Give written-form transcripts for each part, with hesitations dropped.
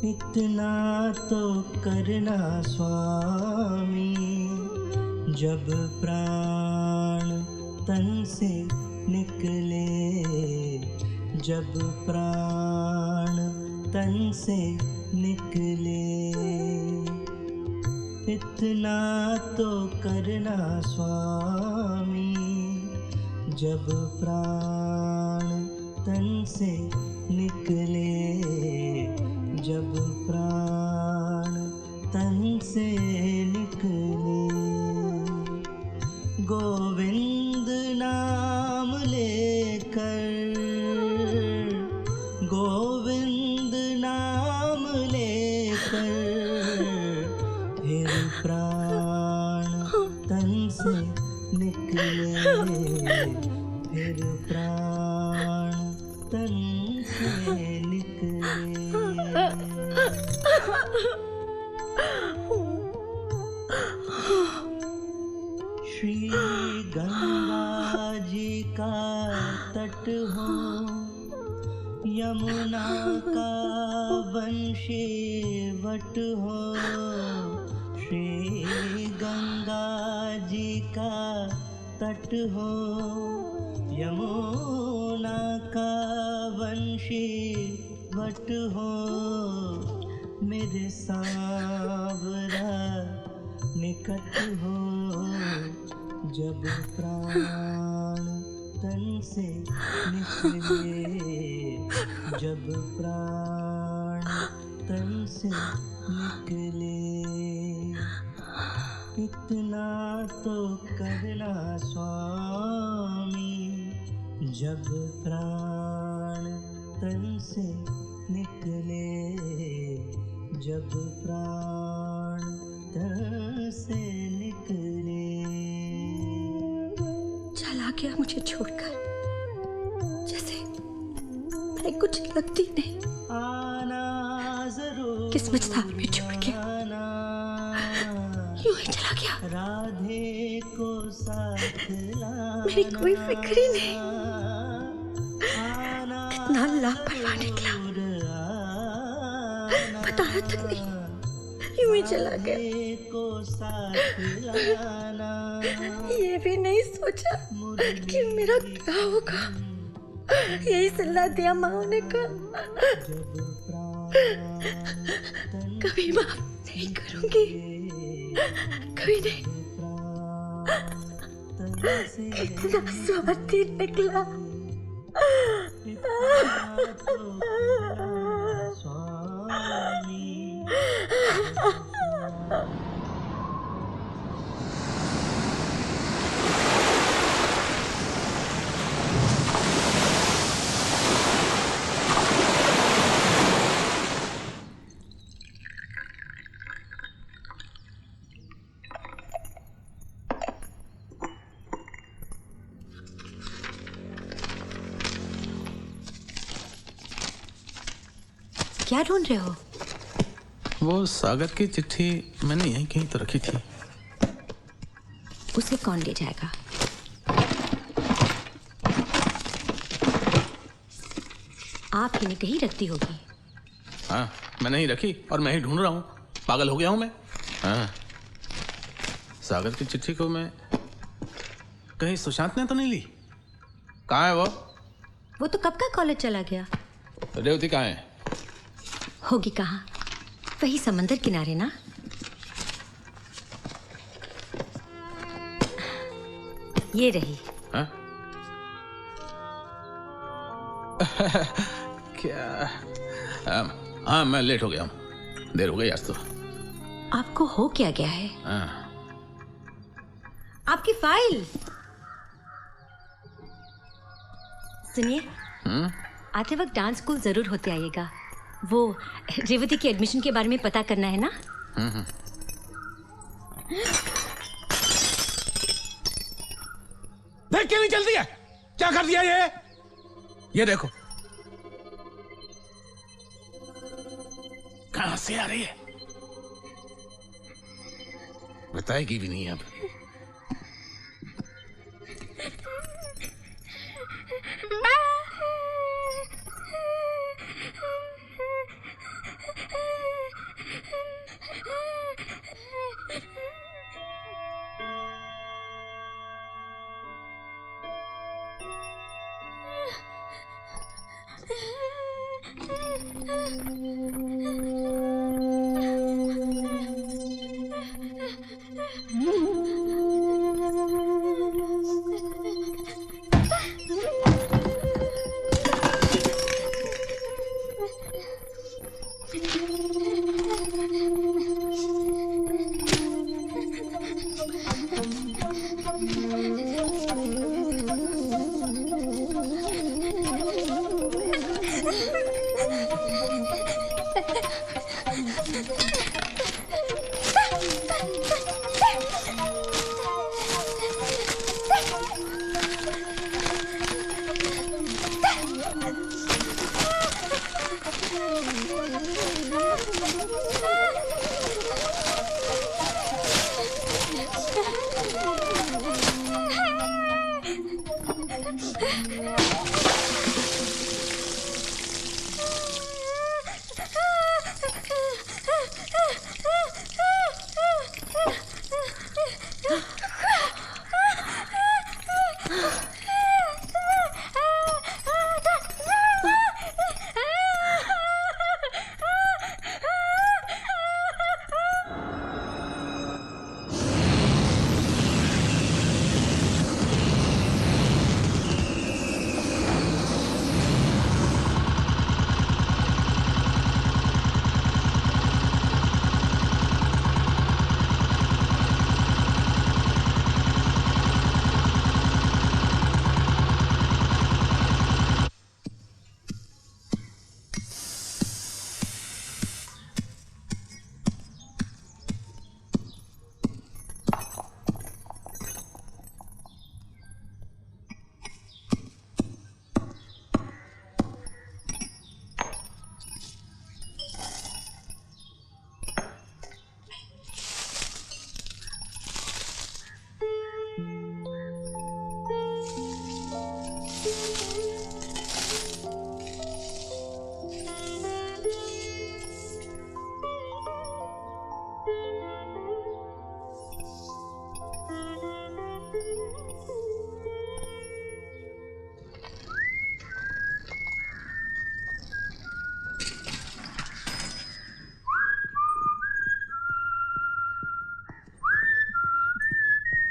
इतना तो करना स्वामी, जब प्राण तन से निकले, जब प्राण तन से निकले। इतना तो करना स्वामी, जब प्राण तन से निकले, जब प्राण तन से निकले। गोविंद नाम लेकर, गोविंद नाम लेकर, फिर प्राण तन से निकले, फिर प्राण तन से निकले। श्री गंगा जी का तट हो, यमुना का वंशी वट हो। श्री गंगा जी का तट हो, यमुना का वंशी वट हो। मेरे सांवरा निकट हो, जब प्राण तन से निकले, जब प्राण तन से निकले। इतना तो करना स्वामी, जब प्राण तन से निकले, जब प्राण तन से निकले। चला गया मुझे छोड़कर, जैसे मैं कुछ लगती नहीं। आना जरूर किस्मतदार में छोड़ के यूं ही चला गया। राधे को साथ लाना, मेरी कोई फिक्र ही नहीं। इतना लापरवाह निकला, बताया तक नहीं, यूं ही चला गया। ये भी नहीं सोचा कि मेरा क्या होगा। यही सलाह दिया माँ ने कहा, कभी माफ नहीं करूंगी, कभी नहीं। इतना स्वार्थी निकला। क्या ढूंढ रहे हो? वो सागर की चिट्ठी मैंने यहीं कहीं तो रखी थी। उसे कौन ले जाएगा? आप ही ने कहीं रख दी होगी। हाँ, मैंने ही रखी और मैं ही ढूंढ रहा हूँ। पागल हो गया हूँ मैं। हाँ, सागर की चिट्ठी को मैं कहीं सुशांत ने तो नहीं ली? कहाँ है वो? वो तो कब का कॉलेज चला गया। रेवती कहाँ है? होगी कहाँ, वही समंदर किनारे ना। ये रही। हाँ? क्या? हाँ, मैं लेट हो गया हूँ, देर हो गई आज तो। आपको हो क्या गया है? हाँ। आपकी फाइल सुनिए। आते वक्त डांस स्कूल जरूर होते आइएगा। वो रेवती के एडमिशन के बारे में पता करना है ना। देख के नहीं चलती है, क्या कर दिया ये देखो कहां से आ रही है, बताएगी भी नहीं अब।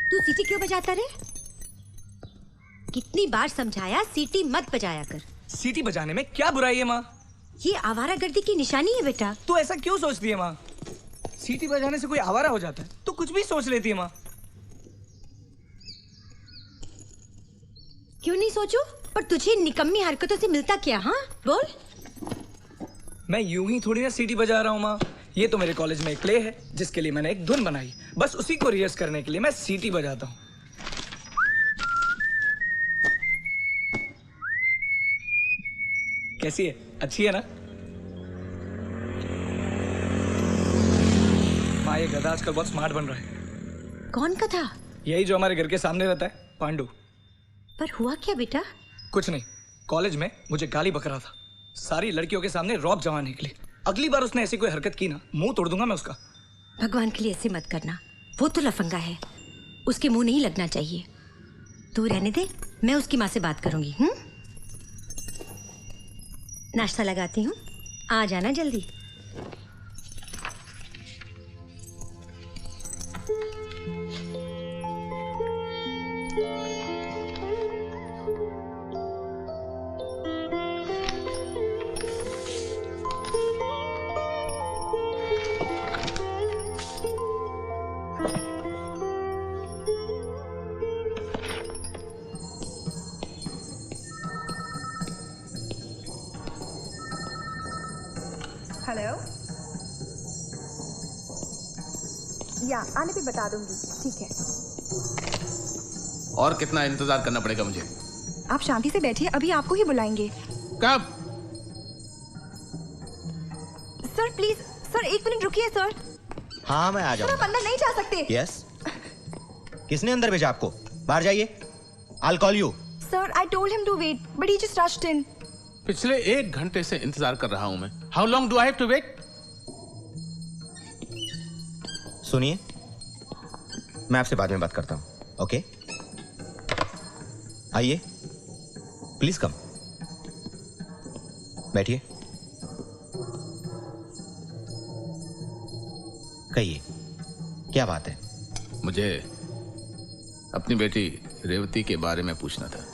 तू सीटी क्यों बजाता रे? कितनी बार समझाया सीटी मत बजाया कर। सीटी बजाने में क्या बुराई है माँ? ये आवारागर्दी की निशानी है बेटा। तू ऐसा क्यों सोचती है माँ? सीटी बजाने से कोई आवारा हो जाता है? तू कुछ भी सोच लेती है माँ। क्यों नहीं सोचूं? पर तुझे इन निकम्मी हरकतों से मिलता क्या? हाँ बोल। मैं यूं ही थोड़ी ना सीटी बजा रहा हूँ माँ। ये तो मेरे कॉलेज में एक प्ले है जिसके लिए मैंने एक धुन बनाई। बस उसी को रिहर्स करने के लिए मैं सीटी बजाता हूँ। कैसी है? अच्छी है ना? माँ ये गधा आजकल बहुत स्मार्ट बन रहा है। कौन का था? यही जो हमारे घर के सामने रहता है, पांडु। पर हुआ क्या बेटा? कुछ नहीं, कॉलेज में मुझे गाली बक रहा था। सारी लड़कियों के सामने रौब जमाने के लिए। अगली बार उसने ऐसी कोई हरकत की ना, मुंह तोड़ दूंगा मैं उसका। भगवान के लिए ऐसे मत करना, वो तो लफंगा है, उसके मुंह नहीं लगना चाहिए। तू रहने दे, मैं उसकी माँ से बात करूंगी। नाश्ता लगाती हूँ, आ जाना जल्दी। हेलो या आने पे बता दूंगी। ठीक है, और कितना इंतजार करना पड़ेगा मुझे? आप शांति से बैठिए, अभी आपको ही बुलाएंगे। कब? सर प्लीज, सर 1 मिनट रुकिए सर। हाँ मैं आ सर आप जाऊंगा। अंदर नहीं जा सकते। यस, किसने अंदर भेजा आपको? बाहर जाइए, I'll call you। Sir I told him to wait but he just rushed in. पिछले 1 घंटे से इंतजार कर रहा हूं मैं। How long do I have to wait? सुनिए, मैं आपसे बाद में बात करता हूँ, ओके? आइए, प्लीज कम, बैठिए। कहिए, क्या बात है? मुझे अपनी बेटी रेवती के बारे में पूछना था।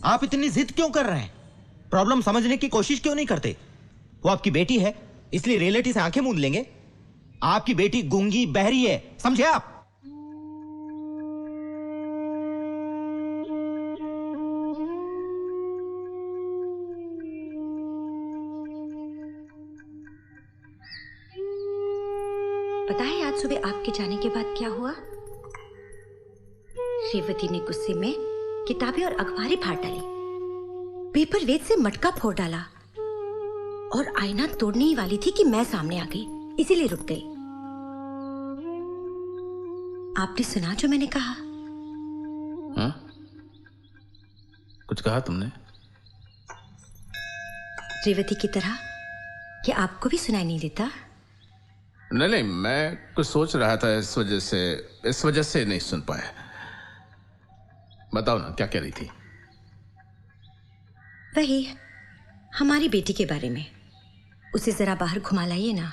आप इतनी जिद क्यों कर रहे हैं? प्रॉब्लम समझने की कोशिश क्यों नहीं करते? वो आपकी बेटी है, इसलिए रियलिटी से आंखें मूंद लेंगे? आपकी बेटी गूंगी बहरी है, समझे आप? पता है आज सुबह आपके जाने के बाद क्या हुआ? रेवती ने गुस्से में किताबें और अखबारें फाड़ डाली, पेपर वेट से मटका फोड़ डाला और आईना तोड़ने ही वाली थी कि मैं सामने आ गई, इसीलिए रुक गई। आपने सुना जो मैंने कहा? हाँ? कुछ कहा तुमने? रेवती की तरह क्या आपको भी सुनाई नहीं देता? नहीं, मैं कुछ सोच रहा था, इस वजह से नहीं सुन पाया। बताओ ना, क्या कह रही थी? वही हमारी बेटी के बारे में। उसे जरा बाहर घुमा लाइए ना।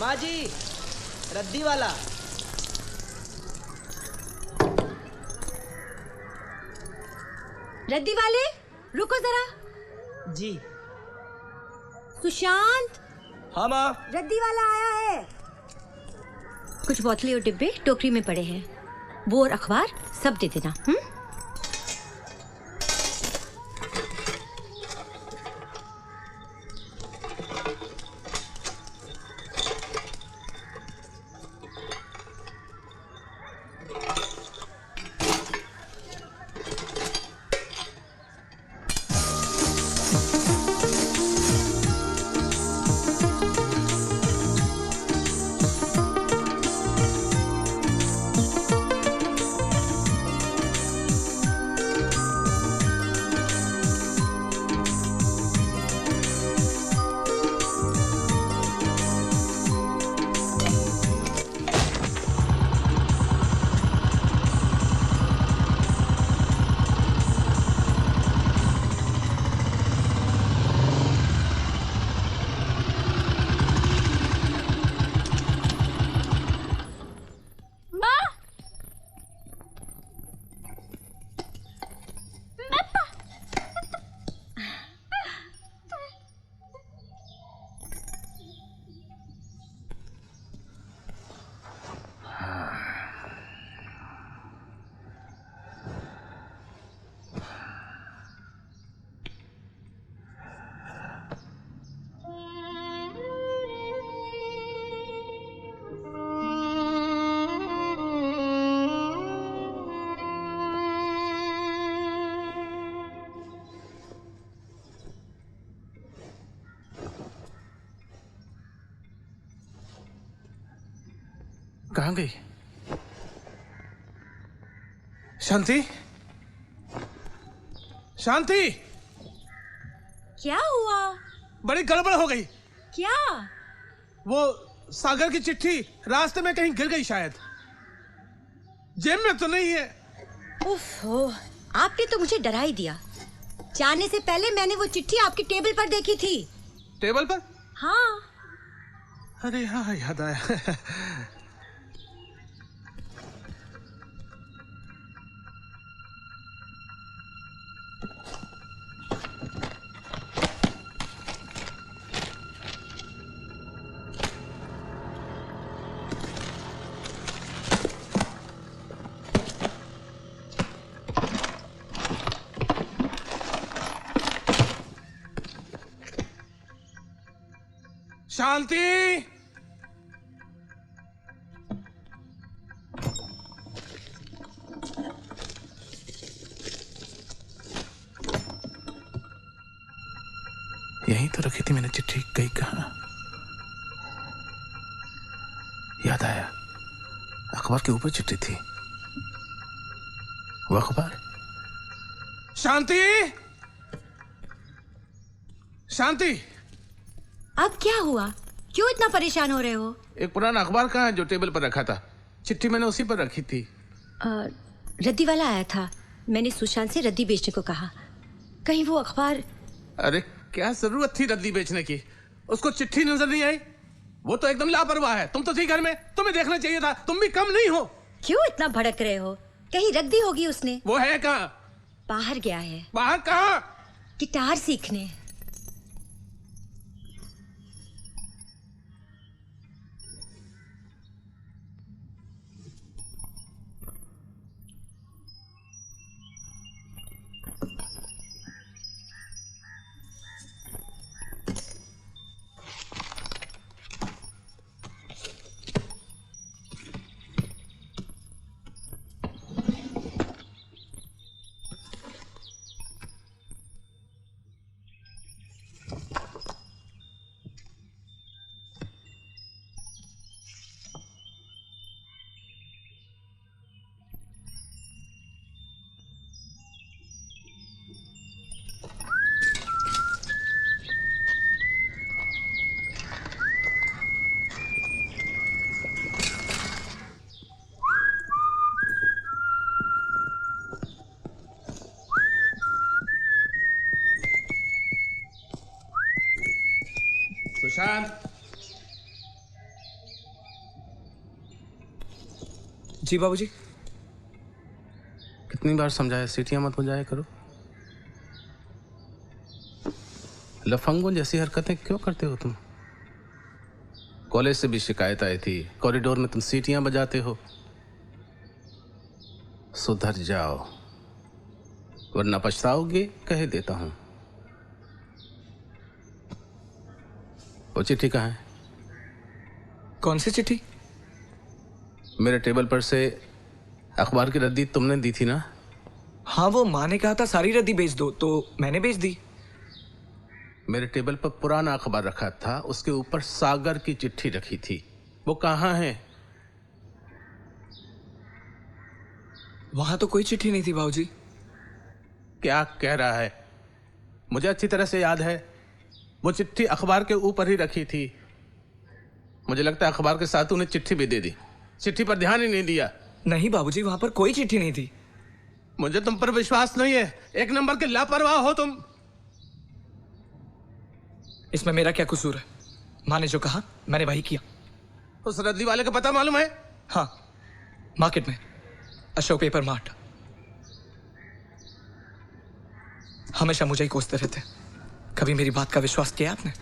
माँ जी, रद्दी वाला। रद्दी वाले, रुको जरा। जी। सुशांत, हाँ माँ। रद्दी वाला आया है। कुछ बोतलें और डिब्बे टोकरी में पड़े हैं, वो और अखबार सब दे देना। कहाँ गई? शांति, शांति, क्या हुआ? बड़ी गड़बड़ हो गई। क्या? वो सागर की चिट्ठी रास्ते में कहीं गिर गई शायद। जेब में तो नहीं है। ओफो, आपने तो मुझे डरा ही दिया। जाने से पहले मैंने वो चिट्ठी आपकी टेबल पर देखी थी। टेबल पर? हाँ। अरे हाँ, याद आया। शांति, यहीं तो रखी थी मैंने चिट्ठी, गई कहाँ? याद आया, अखबार के ऊपर चिट्ठी थी। वो अखबार। शांति, शांति, अब क्या हुआ? क्यों इतना परेशान हो रहे हो? एक पुराना अखबार कहाँ है जो टेबल पर रखा था? चिट्ठी मैंने उसी पर रखी थी। रद्दी वाला आया था, मैंने सुशांत से रद्दी बेचने को कहा। कहीं वो अखबार। अरे क्या जरूरत थी रद्दी बेचने की? उसको चिट्ठी नजर नहीं आई? वो तो एकदम लापरवाह है। तुम तो थी घर में, तुम्हें देखना चाहिए था। तुम भी कम नहीं हो। क्यों इतना भड़क रहे हो? कहीं रद्दी होगी उसने। वो है कहाँ? बाहर गया है। बाहर कहाँ? गिटार सीखने। सुशांत। जी बाबूजी। कितनी बार समझाया, सीटियां मत बजाया करो। लफंगों जैसी हरकतें क्यों करते हो तुम? कॉलेज से भी शिकायत आई थी, कॉरिडोर में तुम सीटियां बजाते हो। सुधर जाओ वरना पछताओगे, कह देता हूं। वो चिट्ठी कहाँ है? कौन सी चिट्ठी? मेरे टेबल पर से अखबार की रद्दी तुमने दी थी ना? हाँ, वो माँ ने कहा था सारी रद्दी बेच दो, तो मैंने बेच दी। मेरे टेबल पर पुराना अखबार रखा था, उसके ऊपर सागर की चिट्ठी रखी थी। वो कहाँ है? वहां तो कोई चिट्ठी नहीं थी बाबूजी। क्या कह रहा है? मुझे अच्छी तरह से याद है, वो चिट्ठी अखबार के ऊपर ही रखी थी। मुझे लगता है अखबार के साथ उन्हें चिट्ठी भी दे दी। चिट्ठी पर ध्यान ही नहीं दिया। नहीं बाबूजी, वहां पर कोई चिट्ठी नहीं थी। मुझे तुम पर विश्वास नहीं है। एक नंबर के लापरवाह हो तुम। इसमें मेरा क्या कसूर है? माँ ने जो कहा मैंने वही किया। उस रद्दी वाले का पता मालूम है? हाँ, मार्केट में, अशोक पेपर मार्ट। हमेशा मुझे ही कोसते रहते। कभी मेरी बात का विश्वास किया आपने?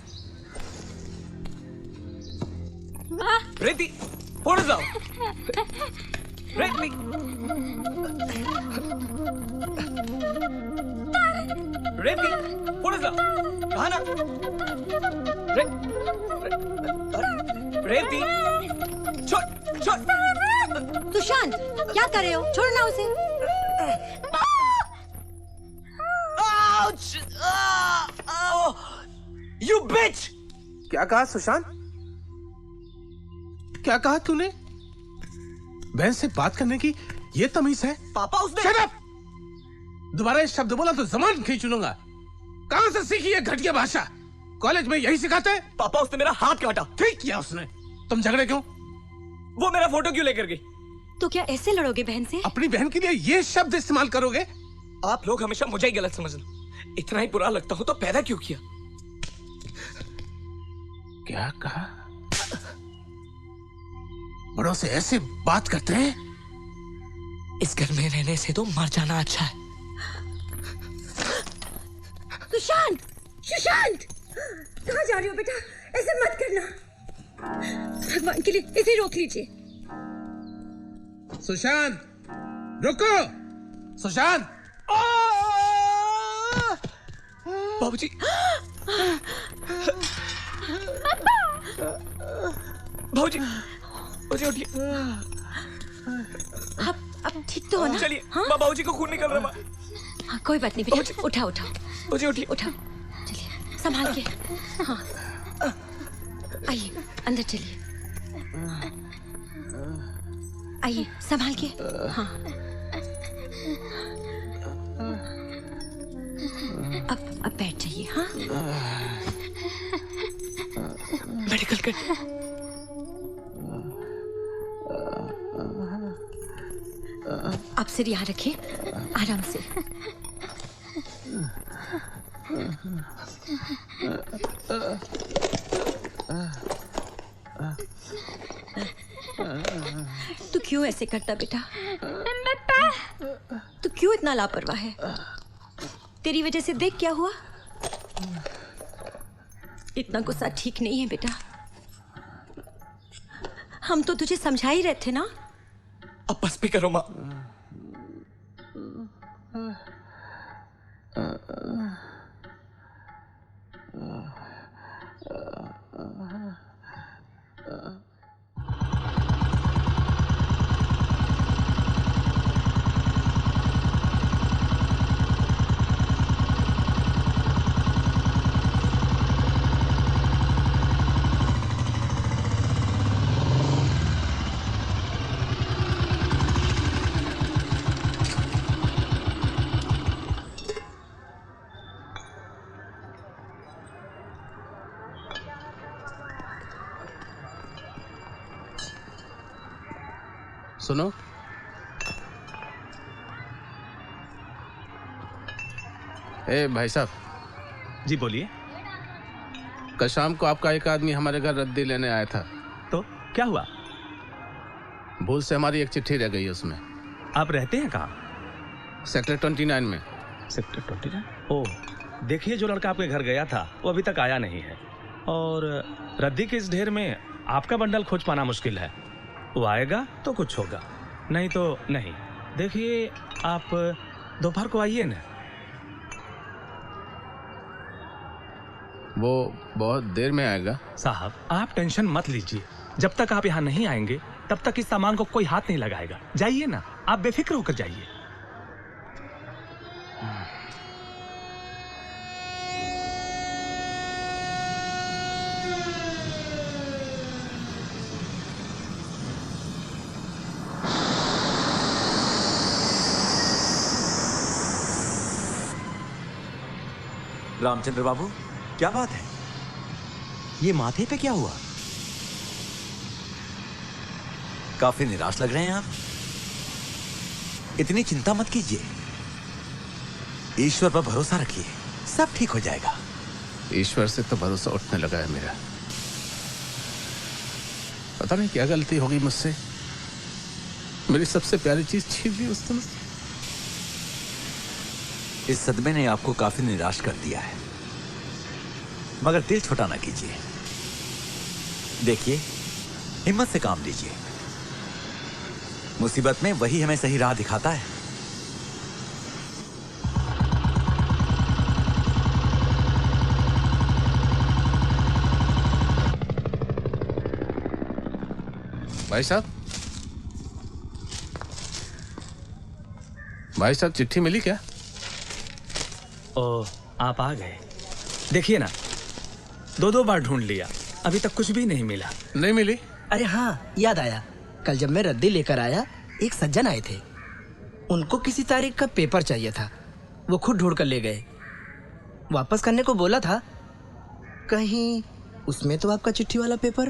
रेती, उड़ जाओ। रेती, रेती, उड़ जाओ। कहा ना? रेती, छोड़, छोड़। सुशांत, क्या कर रहे हो? छोड़ो ना उसे। You bitch! क्या कहा सुशांत? क्या कहा तूने? बहन से बात करने की ये तमीज है? पापा उसने Shut up! दोबारा ये शब्द बोला तो जबान खींच लूंगा। कहां से सीखी ये घटिया भाषा? कॉलेज में यही सिखाते हैं? पापा उसने मेरा हाथ काटा। ठीक किया उसने। तुम झगड़े क्यों? वो मेरा फोटो क्यों लेकर गई? तो क्या ऐसे लड़ोगे बहन से? अपनी बहन के लिए ये शब्द इस्तेमाल करोगे? आप लोग हमेशा मुझे ही गलत समझना। इतना ही बुरा लगता हूं तो पैदा क्यों किया? क्या कहा? बड़ों से ऐसे बात करते हैं? इस घर में रहने से तो मर जाना अच्छा है। सुशांत, सुशांत, कहाँ जा रही हो बेटा? ऐसे मत करना, भगवान के लिए इसे रोक लीजिए। सुशांत, रुको! सुशांत! बाबूजी, बाबूजी, बाबूजी उठिए। अब ठीक तो हो ना? चलिए, हाँ? बाबूजी को खून निकल रहा है। हाँ, कोई बात नहीं बेटा, उठाओ उठाओ बाबूजी उठिए। उठाओ, चलिए संभाल के। हाँ, आइए अंदर चलिए, आइए संभाल के। हाँ, अब बैठ जाइए। हाँ, मेडिकल कर। आप सिर यहाँ रखिए, आराम से। तू क्यों ऐसे करता बेटा? तू क्यों इतना लापरवाह है? तेरी वजह से देख क्या हुआ। इतना गुस्सा ठीक नहीं है बेटा। हम तो तुझे समझा ही रहे थे ना। अब बस भी करो माँ। सुनो, ए भाई साहब। जी बोलिए। कल शाम को आपका एक आदमी हमारे घर रद्दी लेने आया था। तो क्या हुआ? भूल से हमारी एक चिट्ठी रह गई उसमें। आप रहते हैं कहाँ? सेक्टर 29 में। सेक्टर 29? ओह, देखिए जो लड़का आपके घर गया था वो अभी तक आया नहीं है, और रद्दी के इस ढेर में आपका बंडल खोज पाना मुश्किल है। वो आएगा तो कुछ होगा, नहीं तो नहीं। देखिए आप दोपहर को आइए ना। वो बहुत देर में आएगा। साहब आप टेंशन मत लीजिए, जब तक आप यहाँ नहीं आएंगे तब तक इस सामान को कोई हाथ नहीं लगाएगा। जाइए ना, आप बेफिक्र होकर जाइए। रामचंद्र बाबू, क्या बात है? ये माथे पे क्या हुआ? काफी निराश लग रहे हैं आप। इतनी चिंता मत कीजिए, ईश्वर पर भरोसा रखिए, सब ठीक हो जाएगा। ईश्वर से तो भरोसा उठने लगा है मेरा। पता नहीं क्या गलती होगी मुझसे, मेरी सबसे प्यारी चीज छीन ली उसने। इस सदमे ने आपको काफी निराश कर दिया है, मगर दिल छोटा ना कीजिए। देखिए, हिम्मत से काम लीजिए। मुसीबत में वही हमें सही राह दिखाता है। भाई साहब, भाई साहब चिट्ठी मिली क्या? ओ, आप आ गए। देखिए ना, दो बार ढूंढ लिया, अभी तक कुछ भी नहीं मिला। नहीं मिली? अरे हाँ, याद आया, कल जब मैं रद्दी लेकर आया, एक सज्जन आए थे। उनको किसी तारीख का पेपर चाहिए था। वो खुद ढूंढ कर ले गए। वापस करने को बोला था। कहीं उसमें तो आपका चिट्ठी वाला पेपर।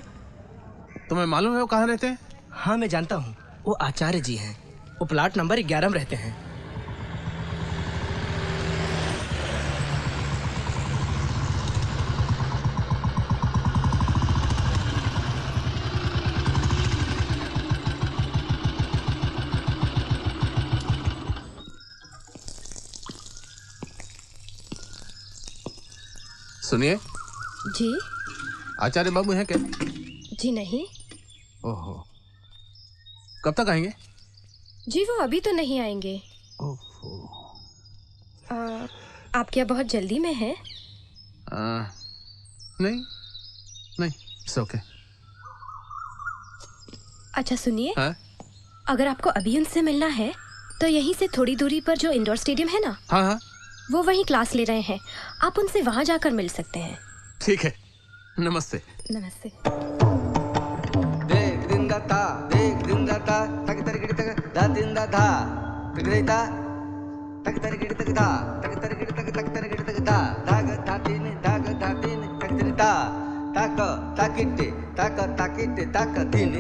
तुम्हें मालूम है वो कहाँ रहते हैं? हाँ, मैं जानता हूँ। वो आचार्य जी हैं। वो प्लाट नंबर 11 में रहते हैं। सुनिए, जी आचार्य बाबू हैं क्या? जी नहीं ओहो, कब तक आएंगे? जी, वो अभी तो नहीं आएंगे। ओहो। आप क्या बहुत जल्दी में हैं? नहीं नहीं, इट्स ओके। अच्छा सुनिए, हाँ? अगर आपको अभी उनसे मिलना है तो यहीं से थोड़ी दूरी पर जो इंडोर स्टेडियम है ना, हाँ हाँ, वो वहीं क्लास ले रहे हैं। आप उनसे वहां जाकर मिल सकते हैं। ठीक है, नमस्ते। नमस्ते। देख दिन दाता तक तरगिड़ तक दा दिन दाता तगरेता तक तरगिड़ तक दा तक तरगिड़ तक दा दाग धातीन तक तरता ताक ताकिटे ताक दिन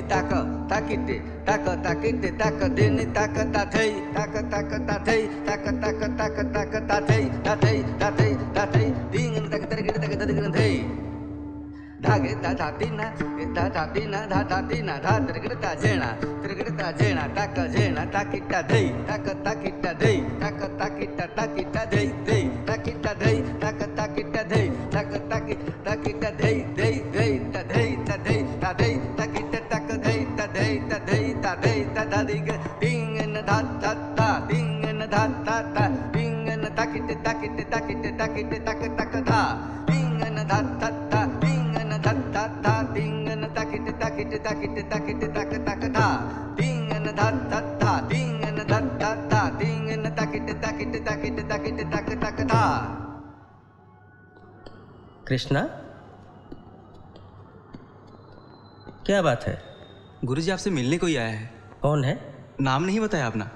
ताकिटे ताक दिन ताक ताथई ताथई दिन तक तरगिड़ तक धई धागे धा तीना धा तिरगड़ता जेना ताकिटा धई ताकिटा धई ताकिटा धई ताकिटा धई ताकिटा धई ताकिटा धई ताकिटा दिग डिंगन धा डिंगन धा डिंगन ताकिटे धा डिंगन धा डिंगन धा डिंगन ताकिटे धा डिंगन धा डिंगन डिंगन ताकिटे धा। कृष्णा, क्या बात है? गुरुजी आपसे मिलने को ही आया है। कौन है? नाम नहीं बताया अपना।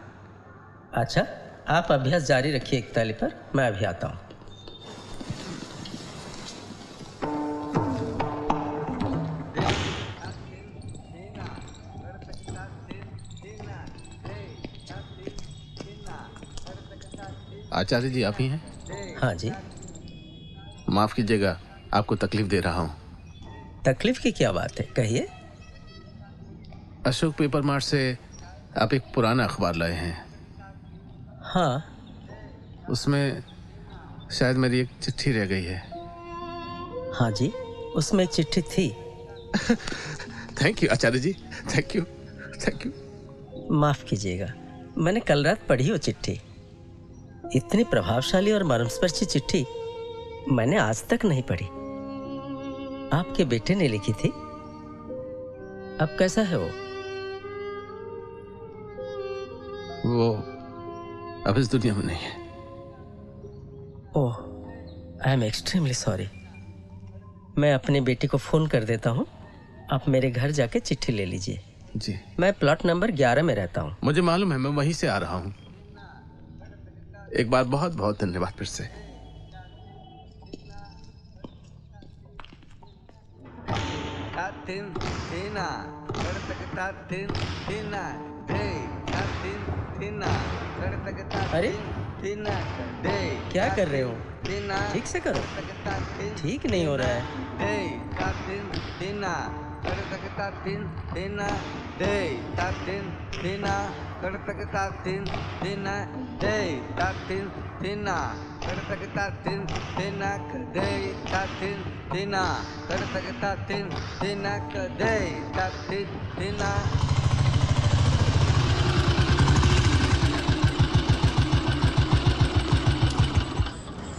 अच्छा, आप अभ्यास जारी रखिए एक ताली पर, मैं अभी आता हूँ। आचार्य जी आप ही हैं? हाँ जी। माफ कीजिएगा, आपको तकलीफ दे रहा हूँ। तकलीफ की क्या बात है, कहिए। अशोक पेपर मार्ट से आप एक पुराना अखबार लाए हैं। हाँ, उसमें शायद मेरी एक चिट्ठी रह गई है। हाँ जी, उसमें एक चिट्ठी थी। Thank you Acharya ji, thank you. माफ कीजिएगा, मैंने कल रात पढ़ी वो चिट्ठी। इतनी प्रभावशाली और मर्मस्पर्शी चिट्ठी मैंने आज तक नहीं पढ़ी। आपके बेटे ने लिखी थी। अब कैसा है वो अब इस दुनिया में नहीं है। ओह, आई एम एक्सट्रीमली सॉरी। मैं अपनी बेटी को फोन कर देता हूँ, आप मेरे घर जाके चिट्ठी ले लीजिए। जी। मैं प्लॉट नंबर 11 में रहता हूँ। मुझे मालूम है, मैं वहीं से आ रहा हूँ। एक बार बहुत बहुत धन्यवाद फिर से। अरे क्या कर रहे हो? ठीक से करो। ठीक नहीं हो रहा है।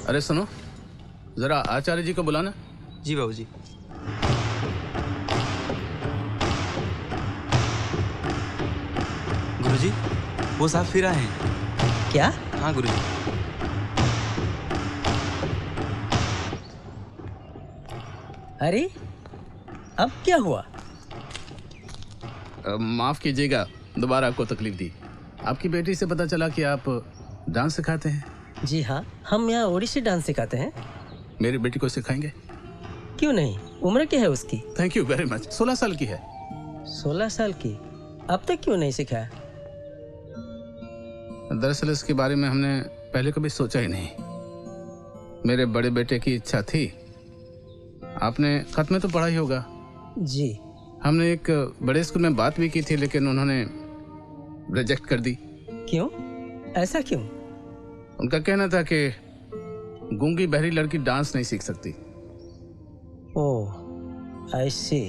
अरे सुनो, जरा आचार्य जी को बुलाना। जी बाबूजी। गुरुजी, वो साहब फिर आए हैं। क्या? हाँ गुरुजी। अरे अब क्या हुआ? माफ़ कीजिएगा, दोबारा आपको तकलीफ दी। आपकी बेटी से पता चला कि आप डांस सिखाते हैं। जी हाँ, हम यहाँ ओडिसी डांस सिखाते हैं। मेरी बेटी को सिखाएंगे? क्यों नहीं, उम्र क्या है उसकी? Thank you very much. 16 साल की है। 16 साल की? अब तक क्यों नहीं सिखाया? दरअसल इसके बारे में हमने पहले कभी सोचा ही नहीं। मेरे बड़े बेटे की इच्छा थी। आपने खत में तो पढ़ा ही होगा। जी। हमने एक बड़े स्कूल में बात भी की थी, लेकिन उन्होंने रिजेक्ट कर दी। क्यों? ऐसा क्यों? उनका कहना था कि गूंगी बहरी लड़की डांस नहीं सीख सकती। ओह, आई सी।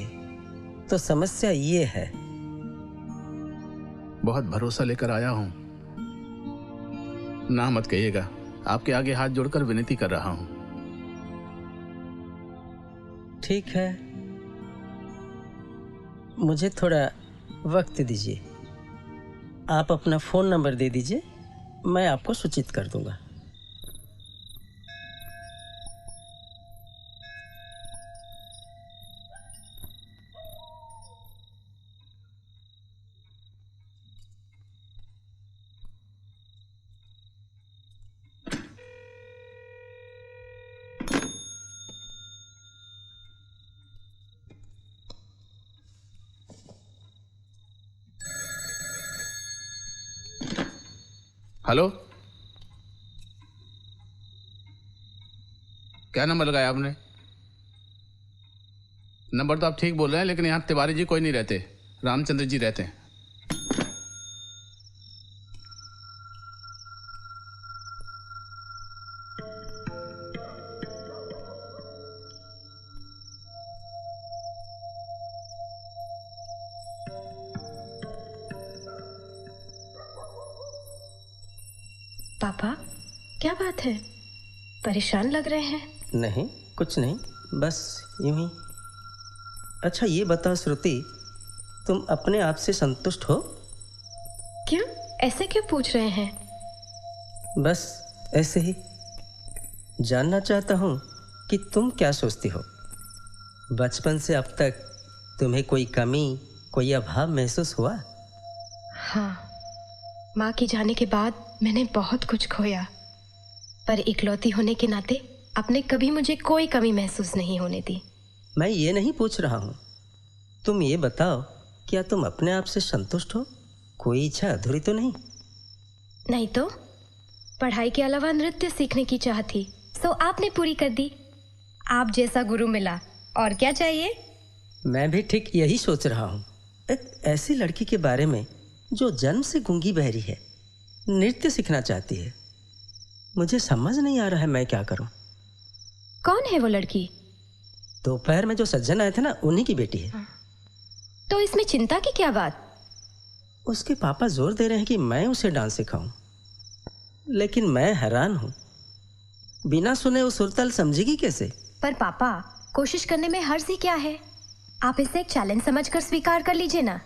तो समस्या ये है। बहुत भरोसा लेकर आया हूं, ना मत कहिएगा। आपके आगे हाथ जोड़कर विनती कर रहा हूं। ठीक है, मुझे थोड़ा वक्त दीजिए। आप अपना फ़ोन नंबर दे दीजिए, मैं आपको सूचित कर दूंगा। हेलो, क्या नंबर लगाया आपने? नंबर तो आप ठीक बोल रहे हैं, लेकिन यहाँ तिवारी जी कोई नहीं रहते, रामचंद्र जी रहते हैं। पापा, क्या बात है? परेशान लग रहे हैं। नहीं, कुछ नहीं, बस यूं ही। अच्छा ये बताओ श्रुति, तुम अपने आप से संतुष्ट हो? क्यों? ऐसे क्यों पूछ रहे हैं? बस ऐसे ही जानना चाहता हूँ कि तुम क्या सोचती हो। बचपन से अब तक तुम्हें कोई कमी, कोई अभाव महसूस हुआ? हाँ, माँ के जाने के बाद मैंने बहुत कुछ खोया, पर इकलौती होने के नाते आपने कभी मुझे कोई कमी महसूस नहीं होने दी। मैं ये नहीं पूछ रहा हूँ, तुम ये बताओ, क्या तुम अपने आप से संतुष्ट हो? कोई इच्छा अधूरी तो नहीं? नहीं तो, पढ़ाई के अलावा नृत्य सीखने की चाह थी, सो आपने पूरी कर दी। आप जैसा गुरु मिला, और क्या चाहिए? मैं भी ठीक यही सोच रहा हूँ। एक ऐसी लड़की के बारे में जो जन्म से गूंगी बहरी है, नृत्य सीखना चाहती है। मुझे समझ नहीं आ रहा है मैं क्या करूं। कौन है वो लड़की? दोपहर में जो सज्जन आए थे ना, उन्हीं की बेटी है। तो इसमें चिंता की क्या बात? उसके पापा जोर दे रहे हैं कि मैं उसे डांस सिखाऊं, लेकिन मैं हैरान हूं, बिना सुने वो सुरताल समझेगी कैसे? पर पापा, कोशिश करने में हर्ज ही क्या है? आप इसे एक चैलेंज समझकर स्वीकार कर लीजिए ना।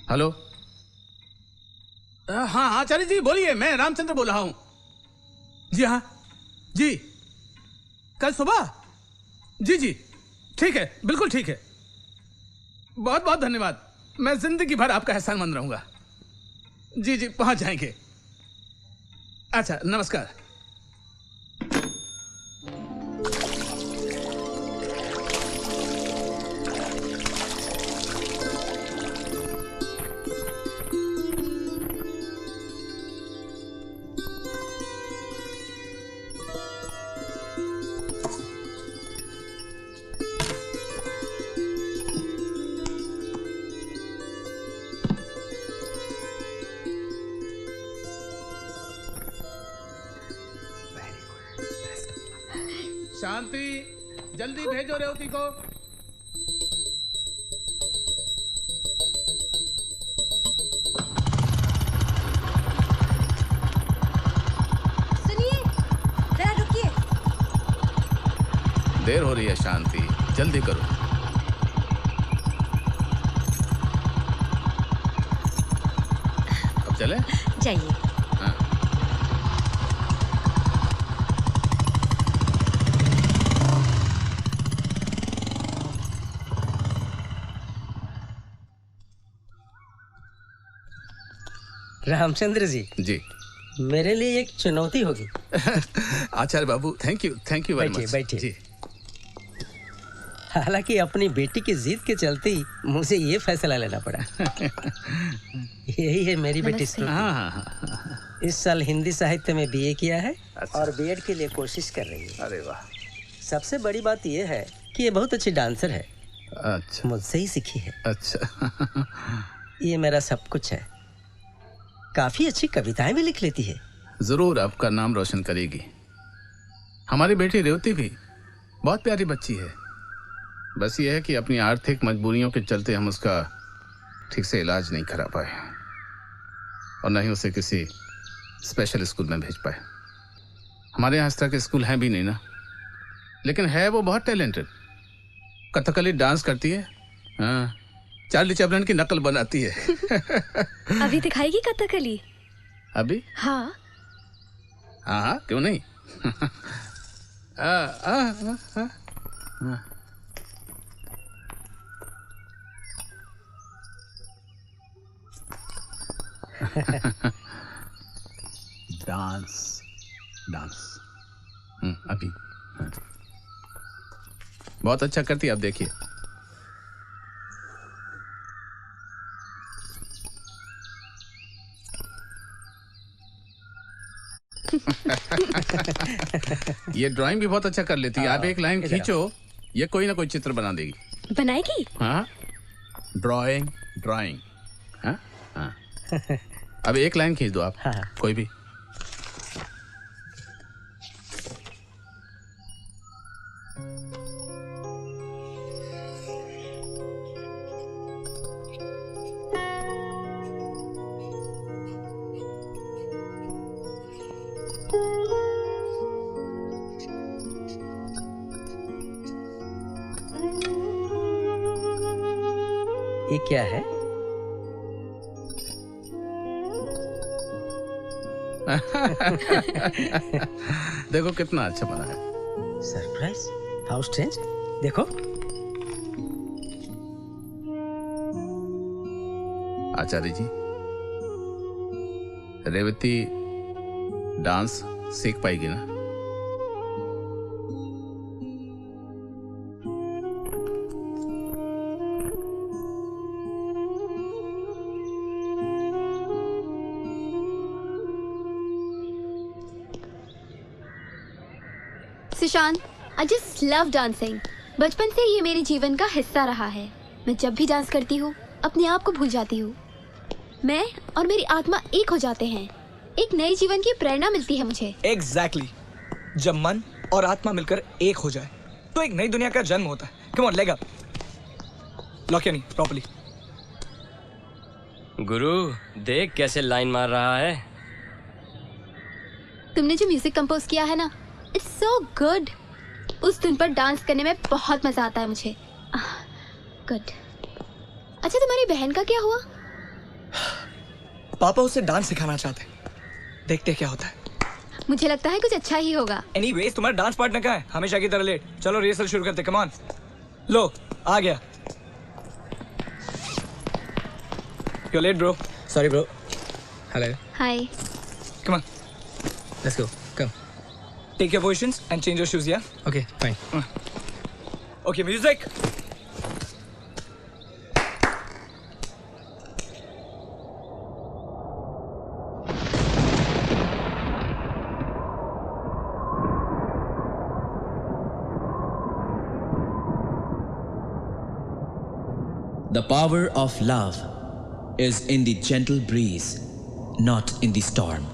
हेलो। हाँ आचार्य जी बोलिए, मैं रामचंद्र बोल रहा हूँ। जी हाँ जी, कल सुबह? जी जी ठीक है, बिल्कुल ठीक है। बहुत बहुत धन्यवाद, मैं जिंदगी भर आपका एहसानमंद रहूंगा। जी जी पहुंच जाएंगे। अच्छा नमस्कार। शांति, जल्दी भेजो रेवती को। सुनिए, जरा रुकिए। देर हो रही है शांति, जल्दी करो। अब चले? जाइए। रामचंद्र जी जी, मेरे लिए एक चुनौती होगी। आचार्य बाबू, थैंक यू वेरी मच। बैठिए। जी। हालांकि अपनी बेटी की जिद के चलते ही मुझे ये फैसला लेना पड़ा। यही है मेरी बेटी श्रुति। हाँ। इस साल हिंदी साहित्य में बीए किया है और बीएड के लिए कोशिश कर रही है। अरे वाह। सबसे बड़ी बात यह है कि ये बहुत अच्छी डांसर है। अच्छा। मुझसे ही सीखी है। अच्छा। ये मेरा सब कुछ है। काफी अच्छी कविताएं भी लिख लेती है। जरूर आपका नाम रोशन करेगी। हमारी बेटी रेवती भी बहुत प्यारी बच्ची है। बस ये है कि अपनी आर्थिक मजबूरियों के चलते हम उसका ठीक से इलाज नहीं करा पाए और न ही उसे किसी स्पेशल स्कूल में भेज पाए। हमारे यहाँ इस तरह के स्कूल हैं भी नहीं ना। लेकिन है वो बहुत टैलेंटेड। कथकली डांस करती है। हाँ, चार्ली चैपलिन की नकल बनाती है। अभी दिखाएगी कथकली? अभी? हाँ हाँ, क्यों नहीं। डांस डांस अभी। हाँ। बहुत अच्छा करती है, आप देखिए। ये ड्राइंग भी बहुत अच्छा कर लेती है। आप एक लाइन खींचो, ये कोई ना कोई चित्र बना देगी। बनाएगी? हाँ, ड्राइंग। हाँ हाँ। अब एक लाइन खींच दो आप। हाँ। कोई भी। ये क्या है? देखो कितना अच्छा बना है। सरप्राइज? How strange. देखो। आचार्य जी, रेवती डांस सीख पाएगी ना? Sushant, I just love dancing. बचपन से ये मेरे जीवन का हिस्सा रहा है। मैं जब भी डांस करती हूँ अपने आप को भूल जाती हूँ। मैं और मेरी आत्मा एक हो जाते हैं। एक नए जीवन की प्रेरणा मिलती है मुझे। Exactly. जब मन और आत्मा मिलकर एक हो जाए तो एक नई दुनिया का जन्म होता है। Come on, leg up. Lock या नहीं प्रॉपर्ली। गुरु देख कैसे लाइन मार रहा है। तुमने जो म्यूजिक कंपोज किया है ना, इट्स सो गुड। उस धुन पर डांस करने में बहुत मजा आता है मुझे। गुड। अच्छा, तुम्हारी बहन का क्या हुआ? पापा उसे डांस सिखाना चाहते हैं। देखते हैं क्या होता है। मुझे लगता है कुछ अच्छा ही होगा। एनीवेज, तुम्हारा डांस पार्टनर कहाँ है? हमेशा की तरह लेट। चलो रिहर्सल शुरू करते। Come on. लो, आ गया। You're late, bro. Sorry, bro. Hello. Hi. Come on. Let's go. Come. Take your positions and change your shoes, yeah? Okay, fine. Okay, music. The power of love is in the gentle breeze, not in the storm.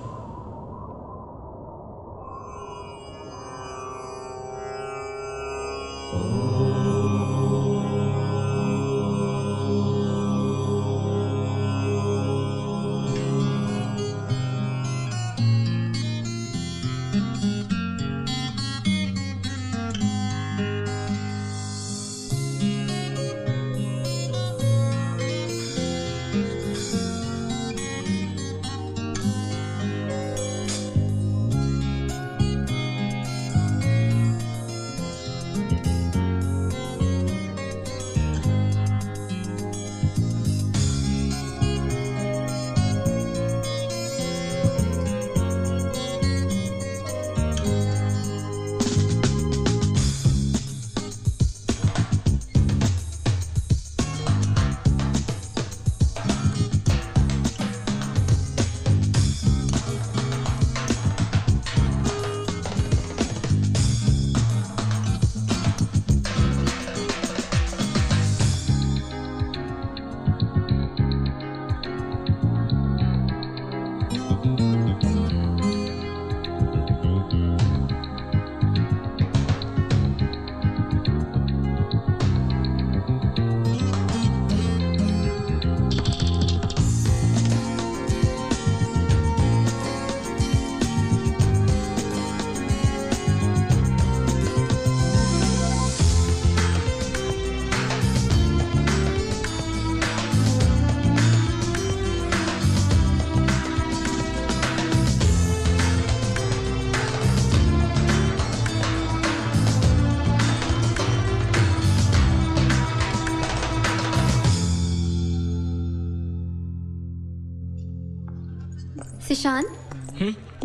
Sushant,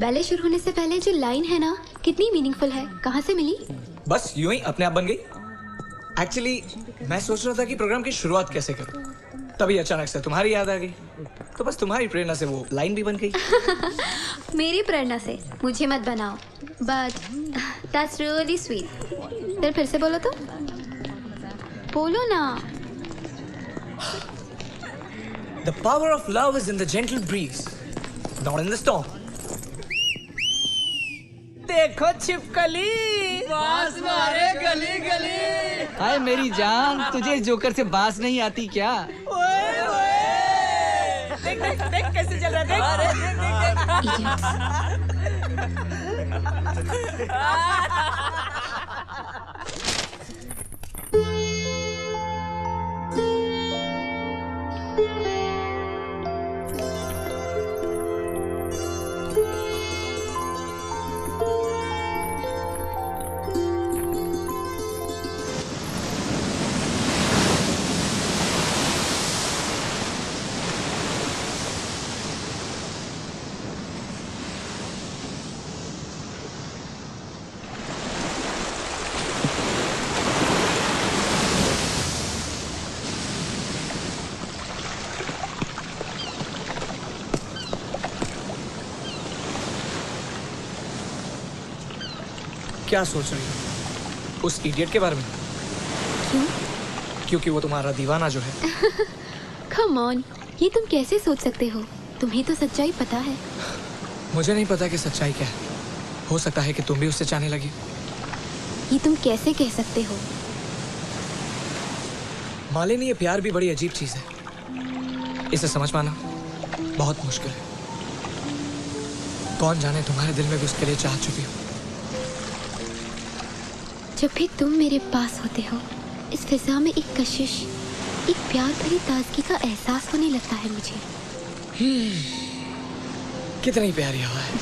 ballet शुरू होने से पहले जो line है ना, कितनी meaningful है। कहाँ से मिली? बस यूं ही अपने आप बन गई। एक्चुअली मैं सोच रहा था कि प्रोग्राम की शुरुआत कैसे करूं, तभी अचानक से तुम्हारी याद आ गई, तो बस तुम्हारी प्रेरणा से वो लाइन भी बन गई। मेरी प्रेरणा से मुझे मत बनाओ, बट दैट्स रियली स्वीट। फिर से बोलो तो, बोलो ना। The power of love is in the gentle breeze, not in the storm. देखो छिपकली, बांस मारे गली गली। हाय मेरी जान, तुझे जोकर से बांस नहीं आती क्या? ओए ओए, देख देख देख कैसे चल रहा है, क्या सोच रही हो उस इडियट के बारे में? क्यों? क्योंकि वो तुम्हारा दीवाना जो है। कम ऑन, ये तुम कैसे सोच सकते हो? तुम्हें तो सच्चाई पता है। मुझे नहीं पता कि सच्चाई क्या है। हो सकता है कि तुम भी उससे चाहने लगी। ये तुम कैसे कह सकते हो? मालिनी, ये प्यार भी बड़ी अजीब चीज है। इसे समझ पाना बहुत मुश्किल है। कौन जाने तुम्हारे दिल में भी उसके लिए चाह छुपी हो। जब भी तुम मेरे पास होते हो, इस फिजा में एक कशिश, एक प्यार भरी ताजगी का एहसास होने लगता है मुझे। कितनी प्यारी हवा है।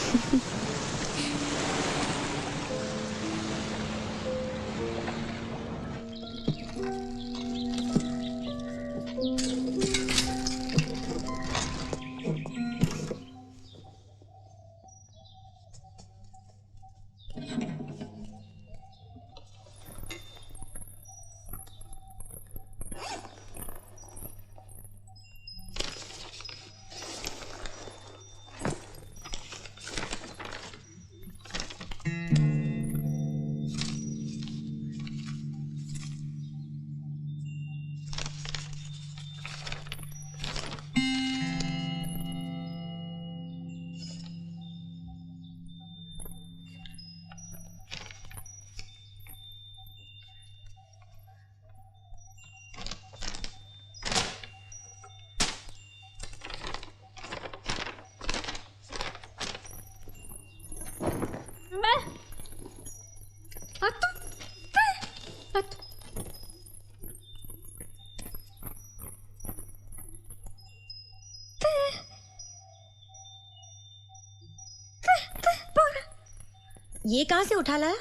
ये कहाँ से उठा लाया?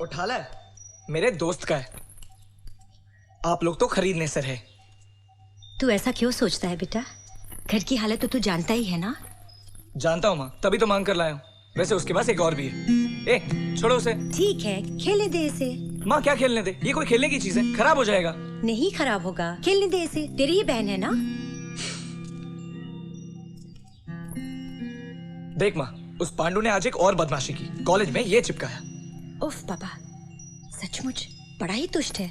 उठा लाया? मेरे दोस्त का है। आप लोग तो खरीदने से रहे। तू ऐसा क्यों सोचता है बेटा? घर की हालत तो तू जानता ही है ना। जानता हूँ माँ, तभी तो मांग कर लाया हूँ। वैसे उसके पास एक और भी है। ए, छोड़ो उसे। ठीक है, खेलने दे इसे। माँ क्या खेलने दे? ये कोई खेलने की चीज है? खराब हो जाएगा। नहीं खराब होगा, खेलने दे इसे। तेरी ही बहन है ना। देख माँ, उस पांडु ने आज एक और बदमाशी की। कॉलेज में ये चिपकाया। उफ बाबा, सचमुच बड़ा ही तुष्ट है।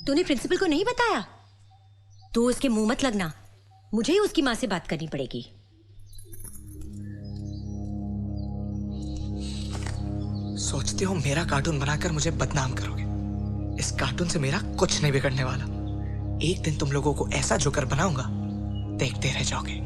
तूने प्रिंसिपल को नहीं बताया? तू उसके मुंह मत लगना, मुझे ही उसकी माँ से बात करनी पड़ेगी। सोचते हो मेरा कार्टून बनाकर मुझे बदनाम करोगे? इस कार्टून से मेरा कुछ नहीं बिगड़ने वाला। एक दिन तुम लोगों को ऐसा जोकर बनाऊंगा, देखते रह जाओगे।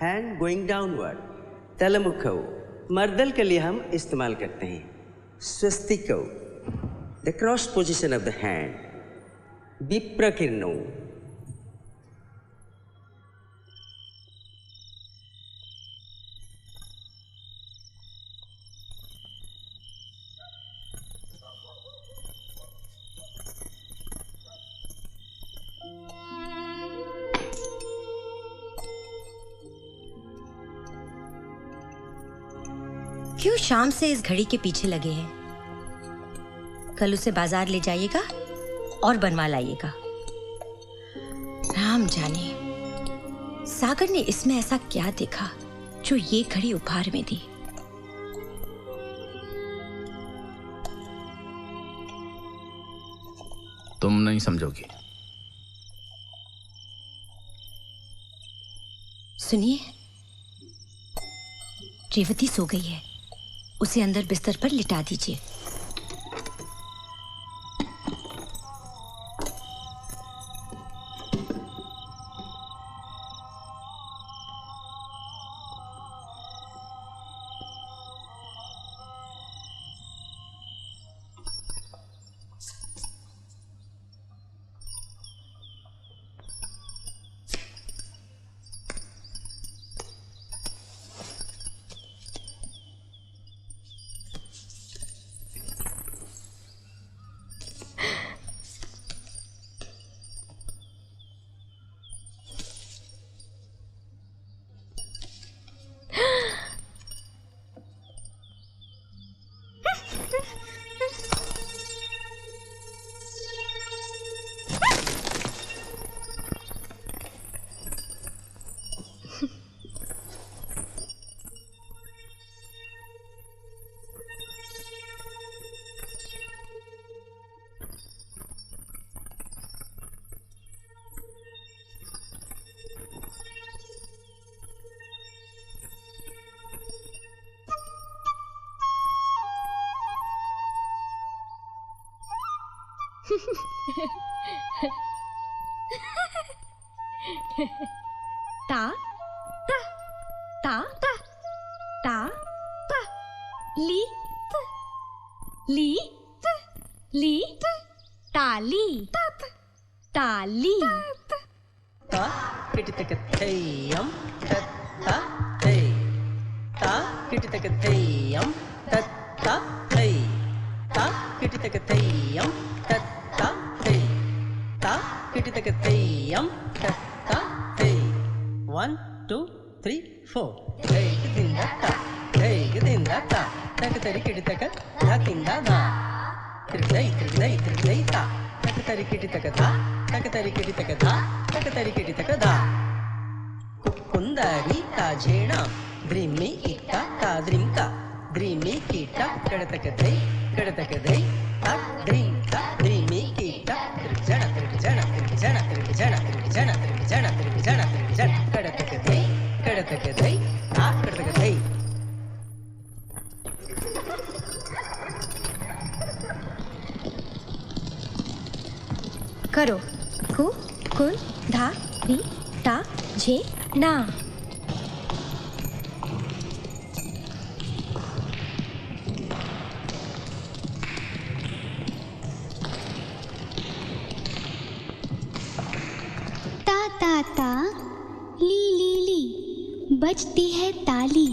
Hand going downward. तलमुखौ मर्दल के लिए हम इस्तेमाल करते हैं। स्वस्तिकौ the cross position of the hand. विप्रकीर्णौ क्यों शाम से इस घड़ी के पीछे लगे हैं? कल उसे बाजार ले जाइएगा और बनवा लाइएगा। राम जाने सागर ने इसमें ऐसा क्या देखा जो ये घड़ी उपहार में दी। तुम नहीं समझोगी। सुनिए, रेवती सो गई है, उसे अंदर बिस्तर पर लिटा दीजिए। ता ता ता ता ता ता ली ली ली ताली ताली ता किटितकथैयम तत्ता थै ता किटितकथैयम तत्ता थै ता किटितकथैयम तत्ता थै ता किटितकथैयम तत्ता थै 1 2 3 4 थै गिदिंदा ता थै गिदिंदा ता तक तरी किटितक धाकिंदा धा त्रिदै त्रिदै त्रिदै ता तक तरी किटितक धा तक तरी किटितक धा तक तरी किटितक धा कुंदारी ताजेणा द्रिमी इट्टा ताद्रिंका द्रिमी कीटा कडतक दै ता द्रिंका द्रिमी कीटा त्रिजण त्रिजण त्रिजण त्रिजण त्रिजण त्रिजण त्रिजण त्रिजण कडतक दै ता कडतक दै। करो कु कुल धा री ता जे ना। ता ता ता ली ली ली बजती है ताली।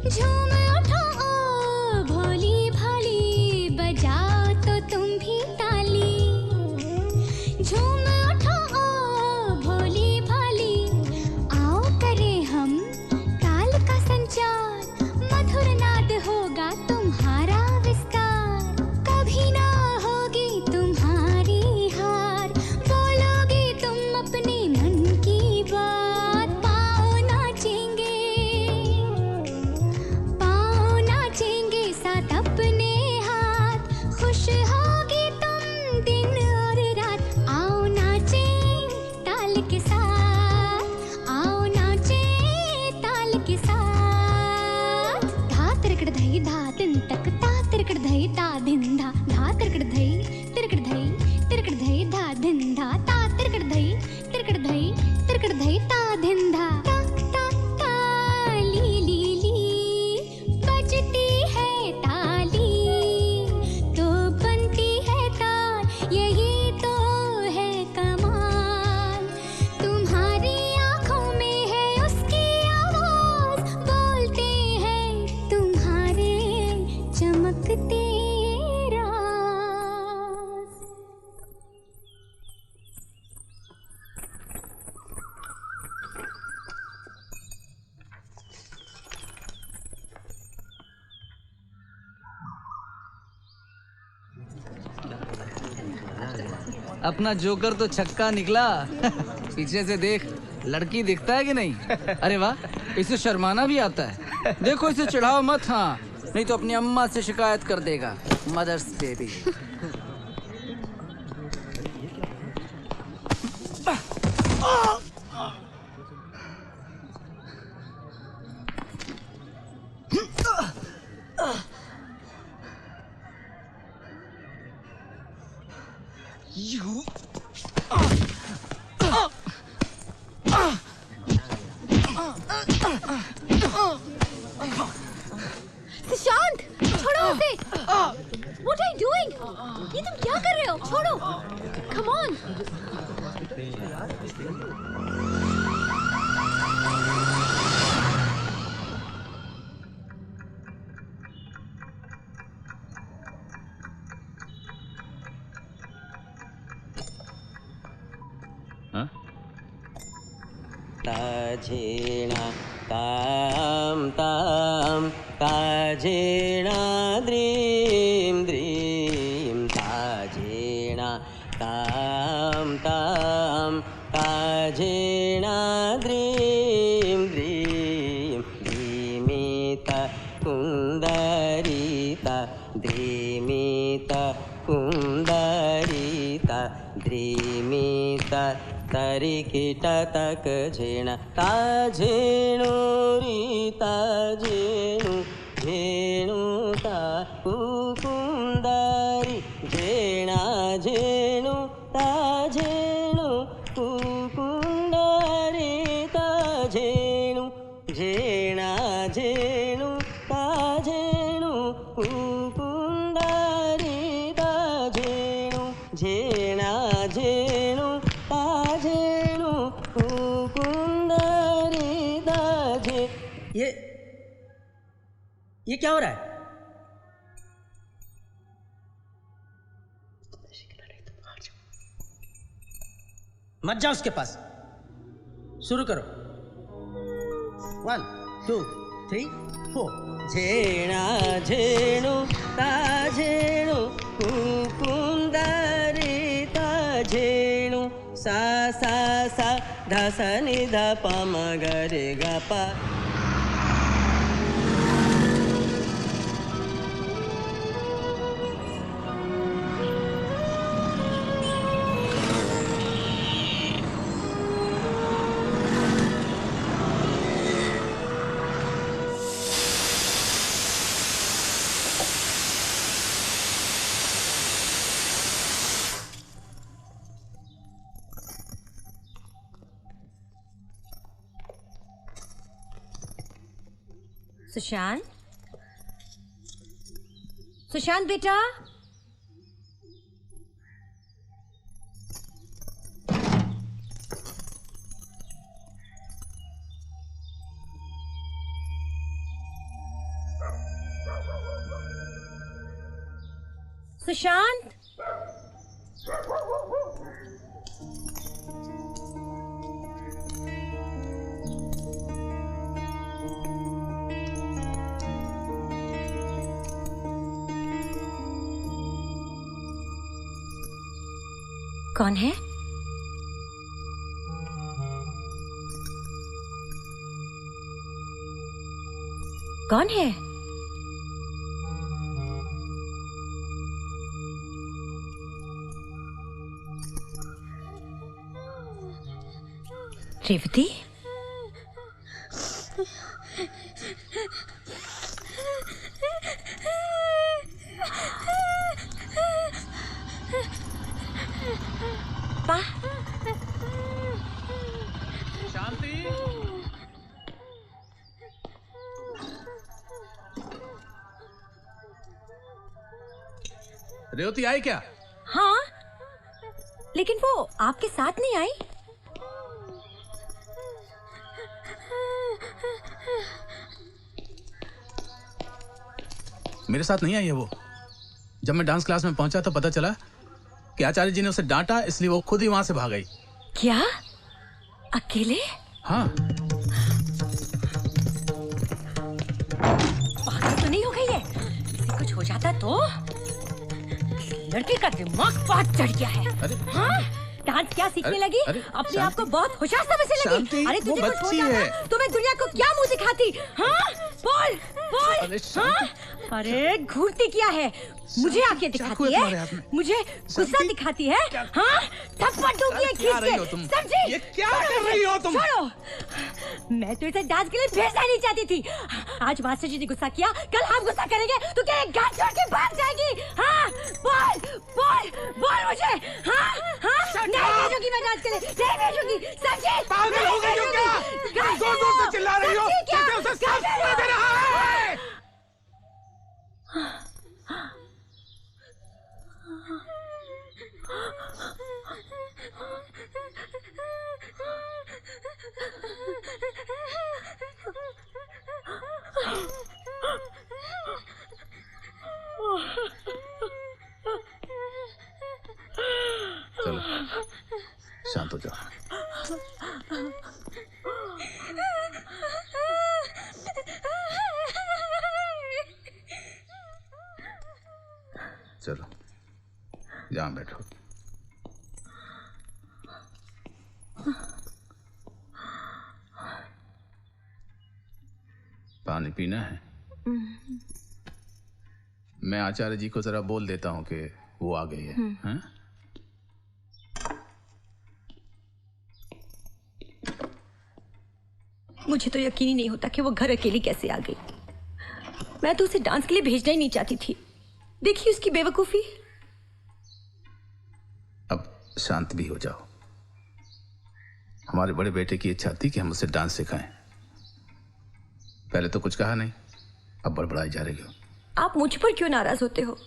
झूम उठो ओ भोली भाली, बजाओ तो तुम भी ताली। झूम उठो ओ भोली भाली, आओ करें हम ताल का संचार। मधुर नाद होगा तुम्हारा विस्तार, कभी ना होगी तुम्हारी हार। बोलोगे तुम अपने मन की बात, पाँव नाचेंगे साथ अपने हाथ। खुश होगी तुम दिन और रात, आओ नाचे ताल के साथ, आओ नाचे ताल के साथ। धा तिरकड़ धई धा दिन तक, ता तिरकड़ धई ता दिन धा, धा तिरकड़ धई तिरकड़ धई धा दिन धा, ता तिरकड़ धई तिरकड़ धई ता दिन धा। ता ता ता ली ली ली, बजती है ताली तो बनती है ताल, यही तो है कमाल। तुम्हारी आंखों में है उसकी आवाज, बोलते हैं तुम्हारे चमकते राज। अपना जोकर तो छक्का निकला। पीछे से देख, लड़की दिखता है कि नहीं? अरे वाह, इसे शर्माना भी आता है। देखो इसे चिढ़ाओ मत, हाँ, नहीं तो अपनी अम्मा से शिकायत कर देगा। Mother's baby. सुशांत, छोड़ो उसे। What are you doing? ये तुम क्या कर रहे हो? छोड़ो। Come on. ताजेणा ताम ताम, ताजेणा द्रीम द्रीम, ताजेणा ताम ताम, ताजेणा द्रीम द्रीम। द्रीमिता कुंदरिता, द्रीमिता कुंदरिता, द्रीमिता तरिकिट तक झेण, ताझेणु रीता झेणु, झेणु ता कुकुंदरी, झेणा झेणु ताझेणु कुकुंदरी, ताझेणु झेणा झेणु ताझेणु कुकुंदरी, ताझेणु झेणा झेणु ताझेणु कुकुंदरी, ताझे। ये क्या हो रहा है? मत जाओ उसके पास। शुरू करो। 1 2 3 4। झेणा झेणु ताझेणु कुकुंदरी, ताझेणु सा सा सा धा सा नि धा पा म ग रे ग पा। सुशांत, सुशांत बेटा, सुशांत, कौन है? कौन है? रेवती? शांति, रेवती आई क्या? हाँ, लेकिन वो आपके साथ नहीं आई। मेरे साथ नहीं आई है वो। जब मैं डांस क्लास में पहुंचा तो पता चला कि आचार्य जी ने उसे डांटा, इसलिए वो खुद ही वहां से भाग गई। क्या? अकेले? हाँ। पागल तो नहीं हो गई है? इसे कुछ हो जाता तो? लड़के का दिमाग बहुत चढ़ गया है। हाँ? डांस क्या सीखने लगी? अपने आप को बहुत होशियार समझने लगी। अरे तुझे कुछ हो जाता तो मैं दुनिया को क्या मुंह दिखाती? हाँ? बोल, बोल। हाँ? अरे घूरती क्या है? मुझे आके दिखाती है, मुझे गुस्सा दिखाती है। हाँ? थप्पड़ दूंगी खींच के, समझी? ये क्या कर रही हो तुम? छोड़ो, मैं तो इसे डांस के लिए भेजना नहीं चाहती थी। आज मास्टर जी ने गुस्सा किया, कल हम गुस्सा करेंगे तो क्या एक गाल छोड़ के भाग जाएगी? हाँ? बोल, बोल, बोल मुझे। हाँ? हाँ? नहीं भेजूंगी मैं डांस के लिए, नहीं भेजूंगी, समझी? पागल हो गई हो क्या? तुम जोर-जोर से चिल्ला रही हो, जैसे उसे सांस फूलने दे रहा है। चलो शांत हो जाओ। चलो यहाँ बैठो। पानी पीना है? मैं आचार्य जी को जरा बोल देता हूँ कि वो आ गई है। हाँ? मुझे तो यकीन ही नहीं होता कि वो घर अकेली कैसे आ गई। मैं तो उसे डांस के लिए भेजना ही नहीं चाहती थी। देखिए उसकी बेवकूफी। अब शांत भी हो जाओ। हमारे बड़े बेटे की इच्छा थी कि हम उसे डांस सिखाएं। पहले तो कुछ कहा नहीं, अब बड़बड़ाई जा रही हो। आप मुझ पर क्यों नाराज होते हो?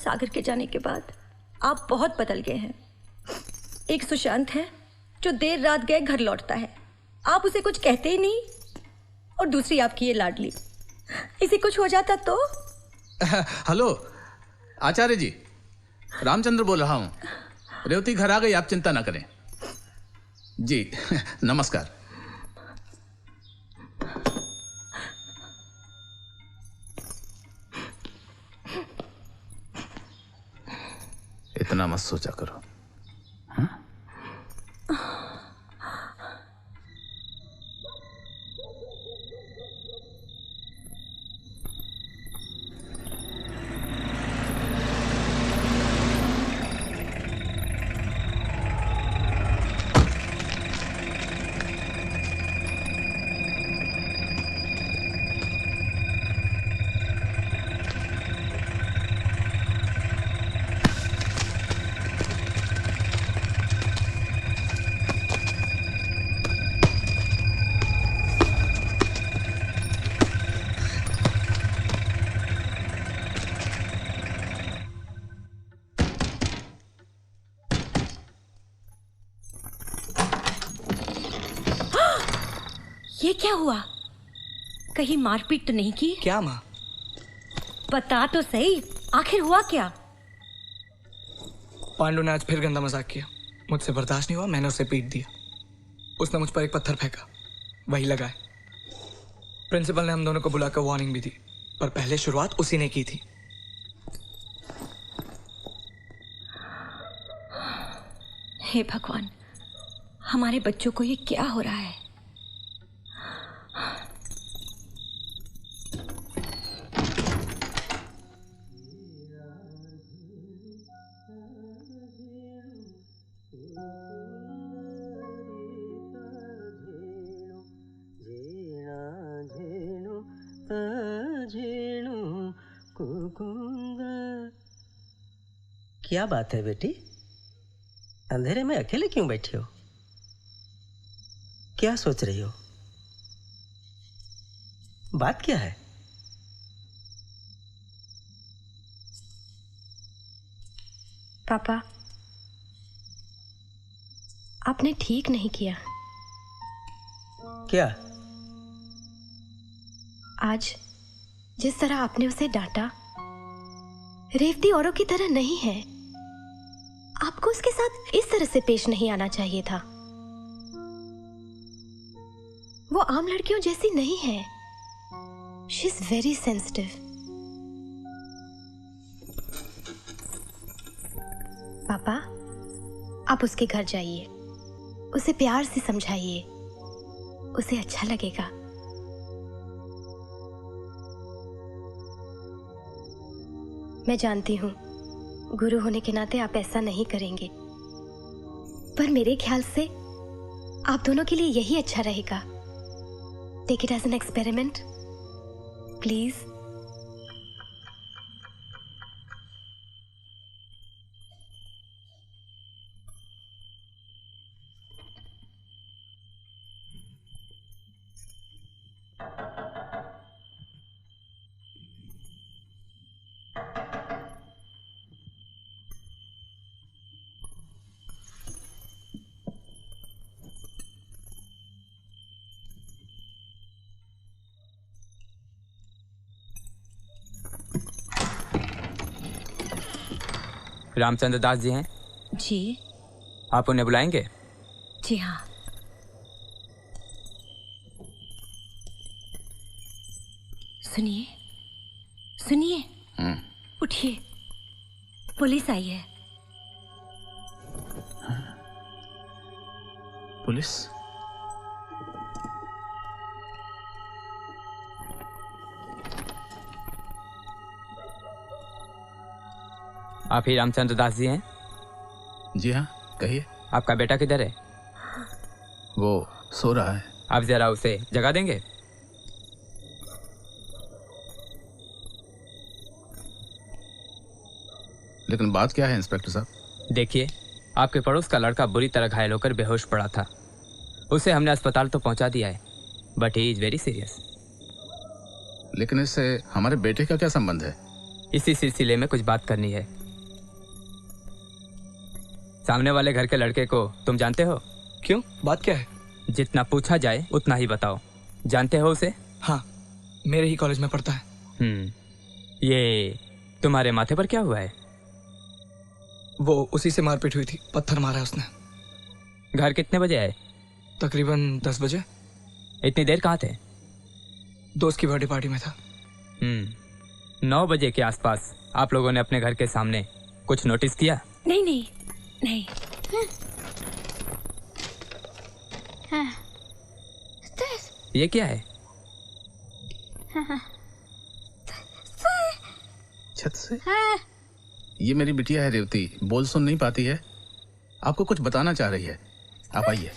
सागर के जाने के बाद आप बहुत बदल गए हैं। एक सुशांत है जो देर रात गए घर लौटता है, आप उसे कुछ कहते ही नहीं। और दूसरी आपकी ये लाडली, इसे कुछ हो जाता तो? हेलो आचार्य जी, रामचंद्र बोल रहा हूँ। रेवती घर आ गई, आप चिंता ना करें। जी नमस्कार। इतना मत सोचा करो। हाँ? ये क्या हुआ? कहीं मारपीट तो नहीं की? क्या माँ? बता तो सही, आखिर हुआ क्या? पांडु ने आज फिर गंदा मजाक किया। मुझसे बर्दाश्त नहीं हुआ, मैंने उसे पीट दिया। उसने मुझ पर एक पत्थर फेंका, वही लगा है। प्रिंसिपल ने हम दोनों को बुलाकर वार्निंग भी दी, पर पहले शुरुआत उसी ने की थी। हे भगवान, हमारे बच्चों को ये क्या हो रहा है? क्या बात है बेटी, अंधेरे में अकेले क्यों बैठी हो? क्या सोच रही हो? बात क्या है? पापा, आपने ठीक नहीं किया। क्या? आज जिस तरह आपने उसे डांटा, रेवती औरों की तरह नहीं है। आपको उसके साथ इस तरह से पेश नहीं आना चाहिए था। वो आम लड़कियों जैसी नहीं है। She is very sensitive. पापा, आप उसके घर जाइए, उसे प्यार से समझाइए, उसे अच्छा लगेगा। मैं जानती हूँ गुरु होने के नाते आप ऐसा नहीं करेंगे, पर मेरे ख्याल से आप दोनों के लिए यही अच्छा रहेगा। Take it as an experiment please. Ramchandra Das ji हैं? जी। आप उन्हें बुलाएंगे? जी हाँ। सुनिए सुनिए, उठिए, पुलिस आई है। पुलिस? आप ही रामचंद्र दास जी हैं? जी हाँ, कहिए। आपका बेटा किधर है? वो सो रहा है। आप जरा उसे जगा देंगे? लेकिन बात क्या है इंस्पेक्टर साहब? देखिए, आपके पड़ोस का लड़का बुरी तरह घायल होकर बेहोश पड़ा था। उसे हमने अस्पताल तो पहुंचा दिया है, but he is very serious. लेकिन इससे हमारे बेटे का क्या संबंध है? इसी सिलसिले में कुछ बात करनी है। सामने वाले घर के लड़के को तुम जानते हो? क्यों, बात क्या है? जितना पूछा जाए उतना ही बताओ। जानते हो उसे? हाँ, मेरे ही कॉलेज में पढ़ता है। ये तुम्हारे माथे पर क्या हुआ है? वो उसी से मारपीट हुई थी, पत्थर मारा उसने। घर कितने बजे आए? तकरीबन 10 बजे। इतनी देर कहाँ थे? दोस्त की बर्थडे पार्टी में था। 9 बजे के आसपास आप लोगों ने अपने घर के सामने कुछ नोटिस किया? नहीं नहीं नहीं। ये क्या है? छत से? ये मेरी बिटिया है रेवती, बोल सुन नहीं पाती है, आपको कुछ बताना चाह रही है। आप आइए।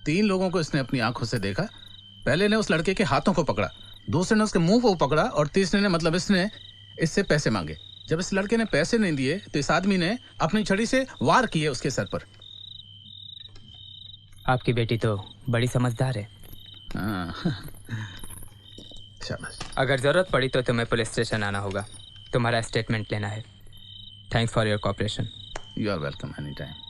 तीन लोगों को इसने अपनी आंखों से देखा। पहले ने उस लड़के के हाथों को पकड़ा, दूसरे ने उसके मुंह को पकड़ा और तीसरे ने मतलब इसने इससे पैसे मांगे। जब इस लड़के ने पैसे नहीं दिए तो इस आदमी ने अपनी छड़ी से वार किए उसके सर पर। आपकी बेटी तो बड़ी समझदार है। शाबाश। अगर जरूरत पड़ी तो तुम्हें पुलिस स्टेशन आना होगा, तुम्हारा स्टेटमेंट लेना है। Thanks for your cooperation. You are welcome any time.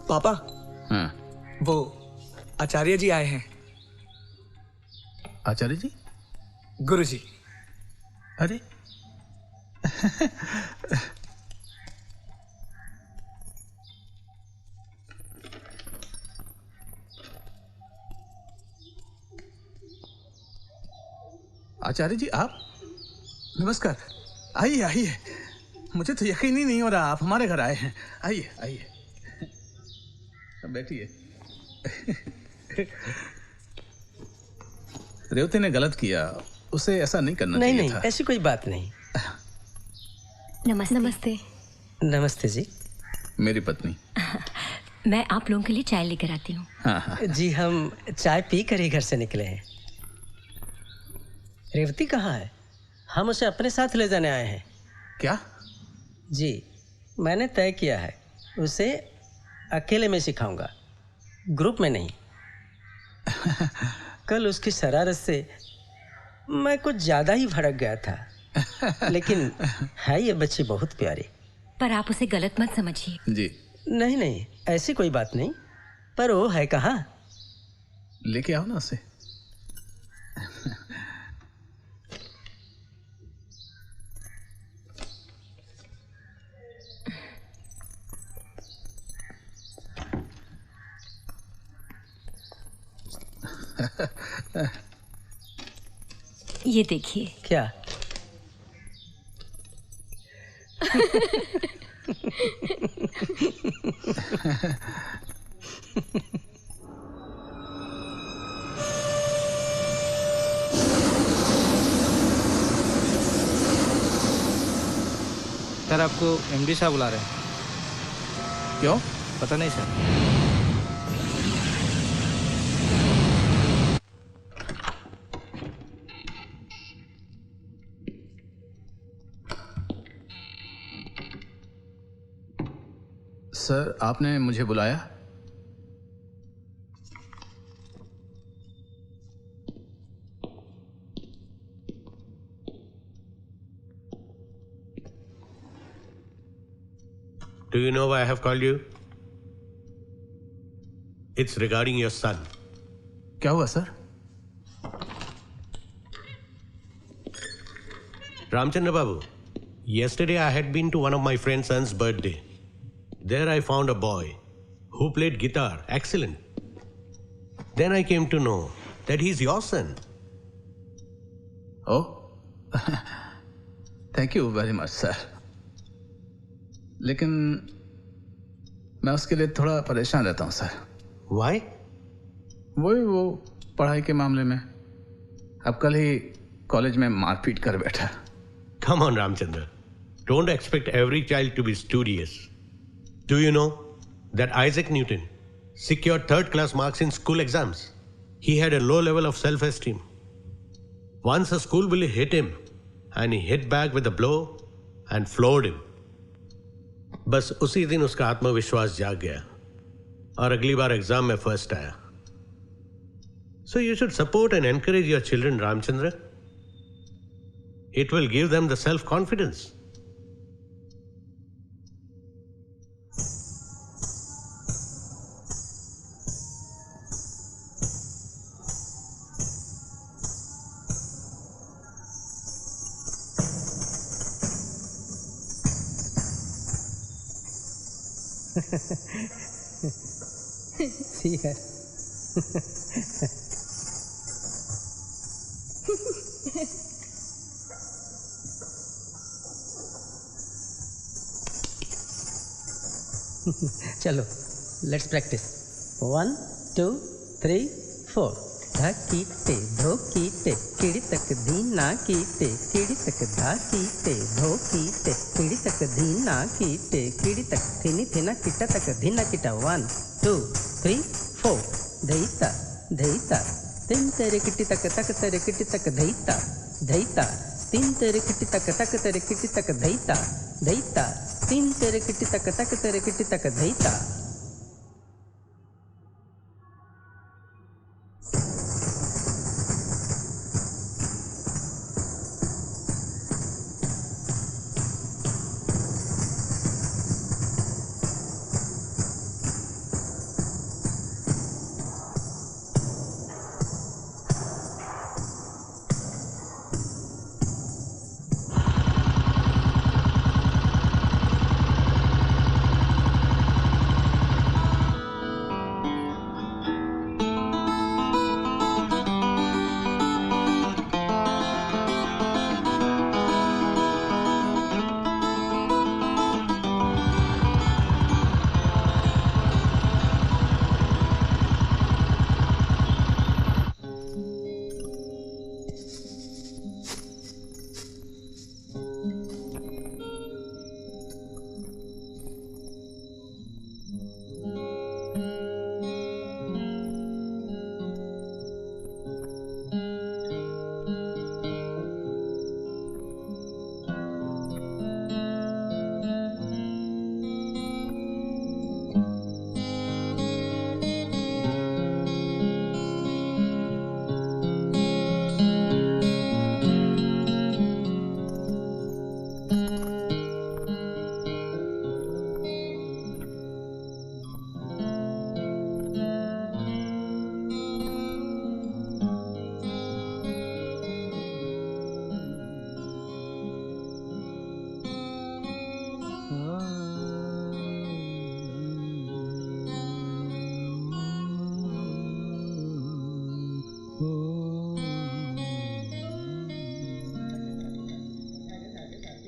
पापा, वो आचार्य जी आए हैं। आचार्य जी? गुरु जी। अरे आचार्य जी आप? नमस्कार। आइए आइए, मुझे तो यकीन ही नहीं हो रहा आप हमारे घर आए हैं। आइए आइए, बैठिए। रेवती ने गलत किया, उसे ऐसा नहीं करना चाहिए नहीं था। ऐसी कोई बात नहीं। नमस्ते। नमस्ते। नमस्ते जी। मेरी पत्नी। मैं आप लोगों के लिए चाय लेकर आती हूँ। जी हम चाय पी कर ही घर से निकले हैं। रेवती कहाँ है? हम उसे अपने साथ ले जाने आए हैं। क्या? जी मैंने तय किया है, उसे अकेले में सिखाऊंगा, ग्रुप में नहीं। कल उसकी शरारत से मैं कुछ ज़्यादा ही भड़क गया था, लेकिन है ये बच्ची बहुत प्यारी। पर आप उसे गलत मत समझिए। जी नहीं नहीं, ऐसी कोई बात नहीं। पर वो है कहाँ? लेके आओ ना उसे। ये देखिए। क्या? सर आपको एमडी साहब बुला रहे हैं। क्यों? पता नहीं सर। सर आपने मुझे बुलाया? Do you know why I have called you? It's regarding your son. क्या हुआ sir? Ramchandra Babu, yesterday I had been to one of my friend's son's birthday. There I found a boy who played guitar. Excellent. Then I came to know that he's your son. Oh, thank you very much, sir. लेकिन मैं उसके लिए थोड़ा परेशान रहता हूँ sir. Why? वो पढ़ाई के मामले में। अब कल ही कॉलेज में मारपीट कर बैठा। Come on, Ramchandra. Don't expect every child to be studious. Do you know that Isaac Newton secured third-class marks in school exams? He had a low level of self-esteem. Once a school bully hit him, and he hit back with a blow and floored him. बस उसी दिन उसका आत्मविश्वास जाग गया और अगली बार exam में फर्स्ट आया। So you should support and encourage your children, Ramchandra. It will give them the self-confidence. ठीक है। चलो लेट्स प्रैक्टिस 1 2 3 4 धकीटे धोकीटे किड़ी तक धीना कीटे किड़ी तक धाकीटे धोकीटे किड़ी तक धीना कीटे किड़ी तक थिनी थिना किटा तक धीना किटा 1 2 3 4 धईता धईता तीन तेरे किटी तक तेरे किटी तक धईता धईता तीन तेरे किटी तक तेरे किटी तक धईता धईता तीन तेरे किटी तक तेरे किटी तक धईता।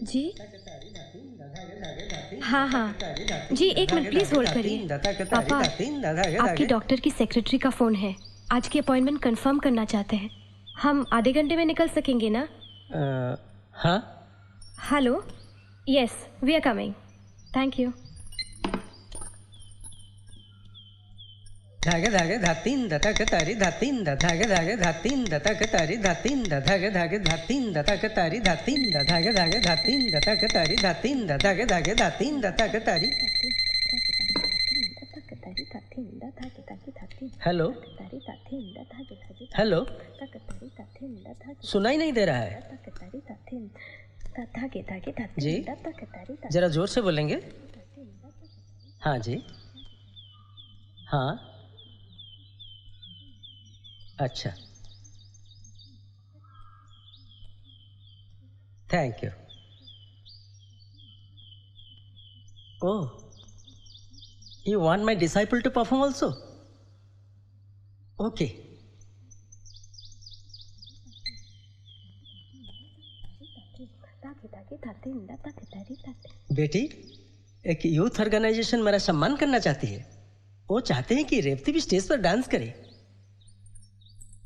जी हाँ हाँ जी, एक मिनट प्लीज होल्ड करिए। पापा, आपकी डॉक्टर की सेक्रेटरी का फ़ोन है। आज की अपॉइंटमेंट कंफर्म करना चाहते हैं। हम आधे घंटे में निकल सकेंगे ना? हाँ। Hello, yes we are coming, thank you. धागे धागे धातीन दतक तारी धातीन धागे धागे धातीन दतक तारी धातीन धागे धागे धातीन दतक तारी धातीन धागे धागे धातीन दतक तारी धातीन धागे धागे धातीन दतक तारी। हेलो हेलो, सुनाई नहीं दे रहा है जी, जरा जोर से बोलेंगे। हाँ जी, हाँ अच्छा, thank you. Oh, you want my disciple to perform also? Okay. बेटी, एक यूथ ऑर्गेनाइजेशन मेरा सम्मान करना चाहती है। वो चाहते हैं कि रेवती भी स्टेज पर डांस करे।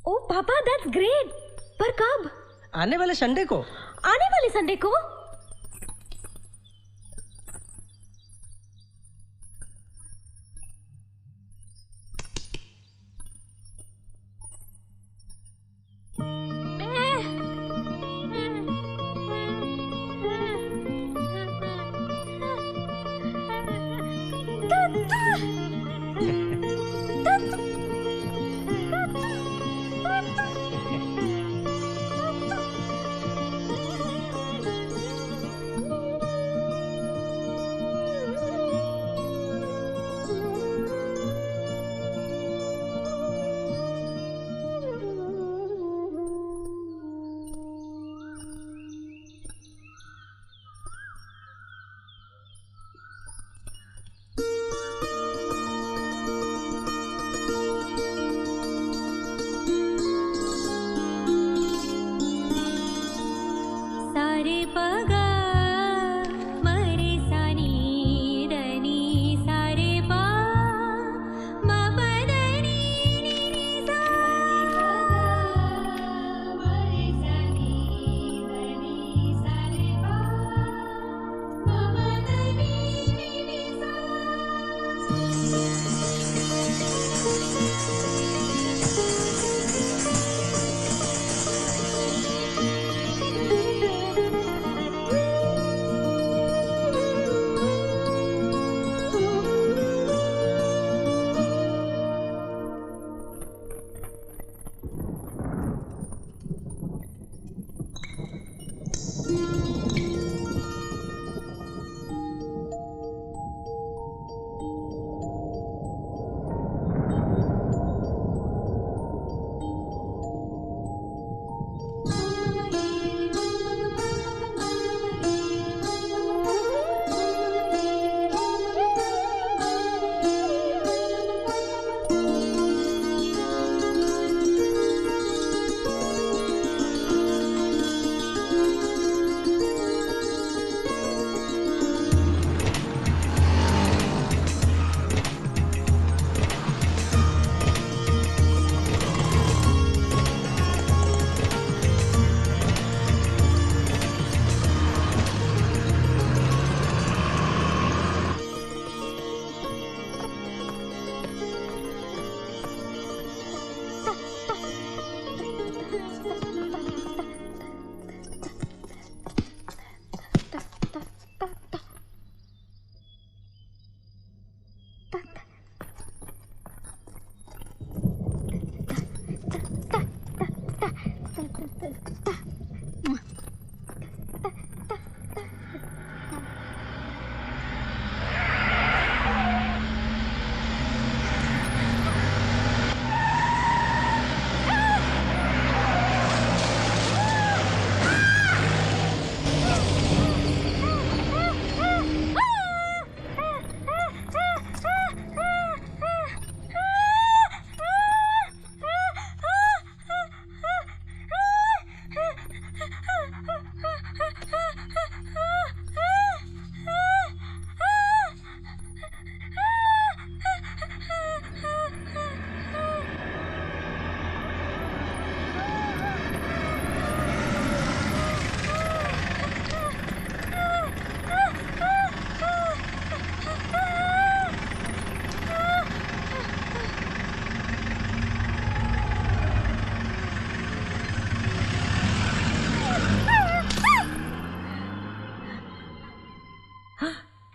ओह पापा, दैट्स ग्रेट। पर कब? आने वाले संडे को। आने वाले संडे को?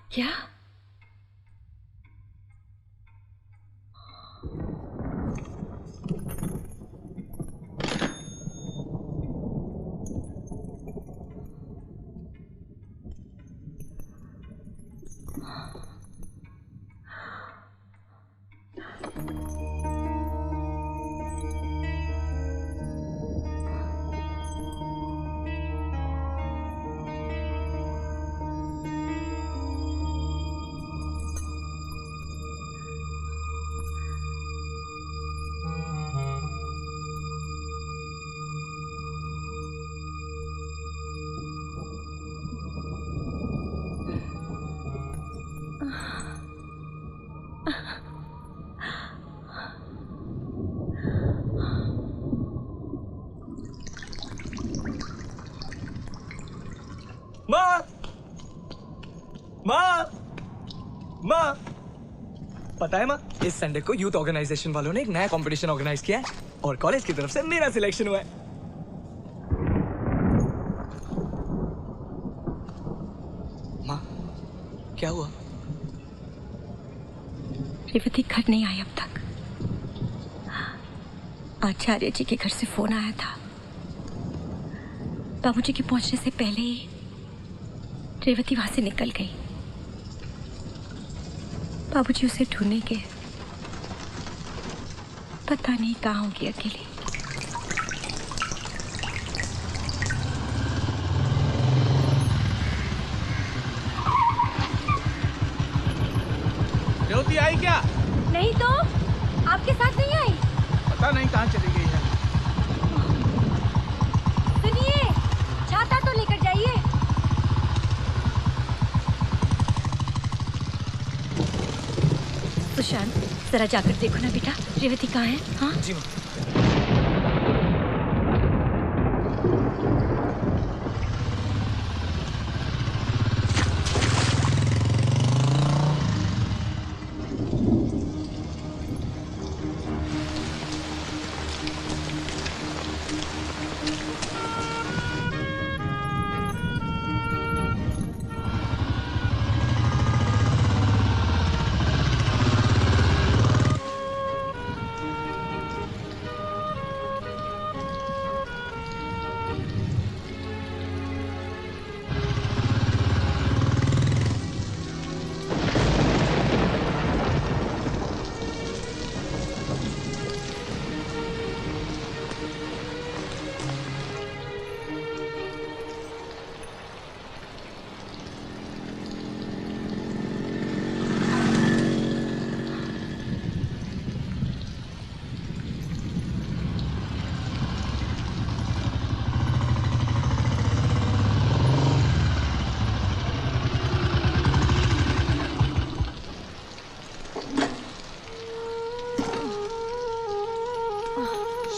क्या? माँ, माँ, माँ, पता है माँ, इस संडे को यूथ ऑर्गेनाइजेशन वालों ने एक नया कंपटीशन ऑर्गेनाइज किया है और कॉलेज की तरफ से मेरा सिलेक्शन हुआ है। माँ, क्या हुआ? रेवती घर नहीं आई अब तक। आचार्य जी के घर से फोन आया था। बाबूजी के पहुंचने से पहले ही रेवती वहां से निकल गई। बाबूजी उसे ढूंढेंगे, पता नहीं कहाँ होगी अकेली। रेवती आई क्या? नहीं तो आपके साथ नहीं आई। पता नहीं कहाँ चली गई है। सुनिए, छाता तो लेकर जाइए। सुशांत, जरा जाकर देखो ना बेटा, रेवती कहाँ है? हाँ जी माँ।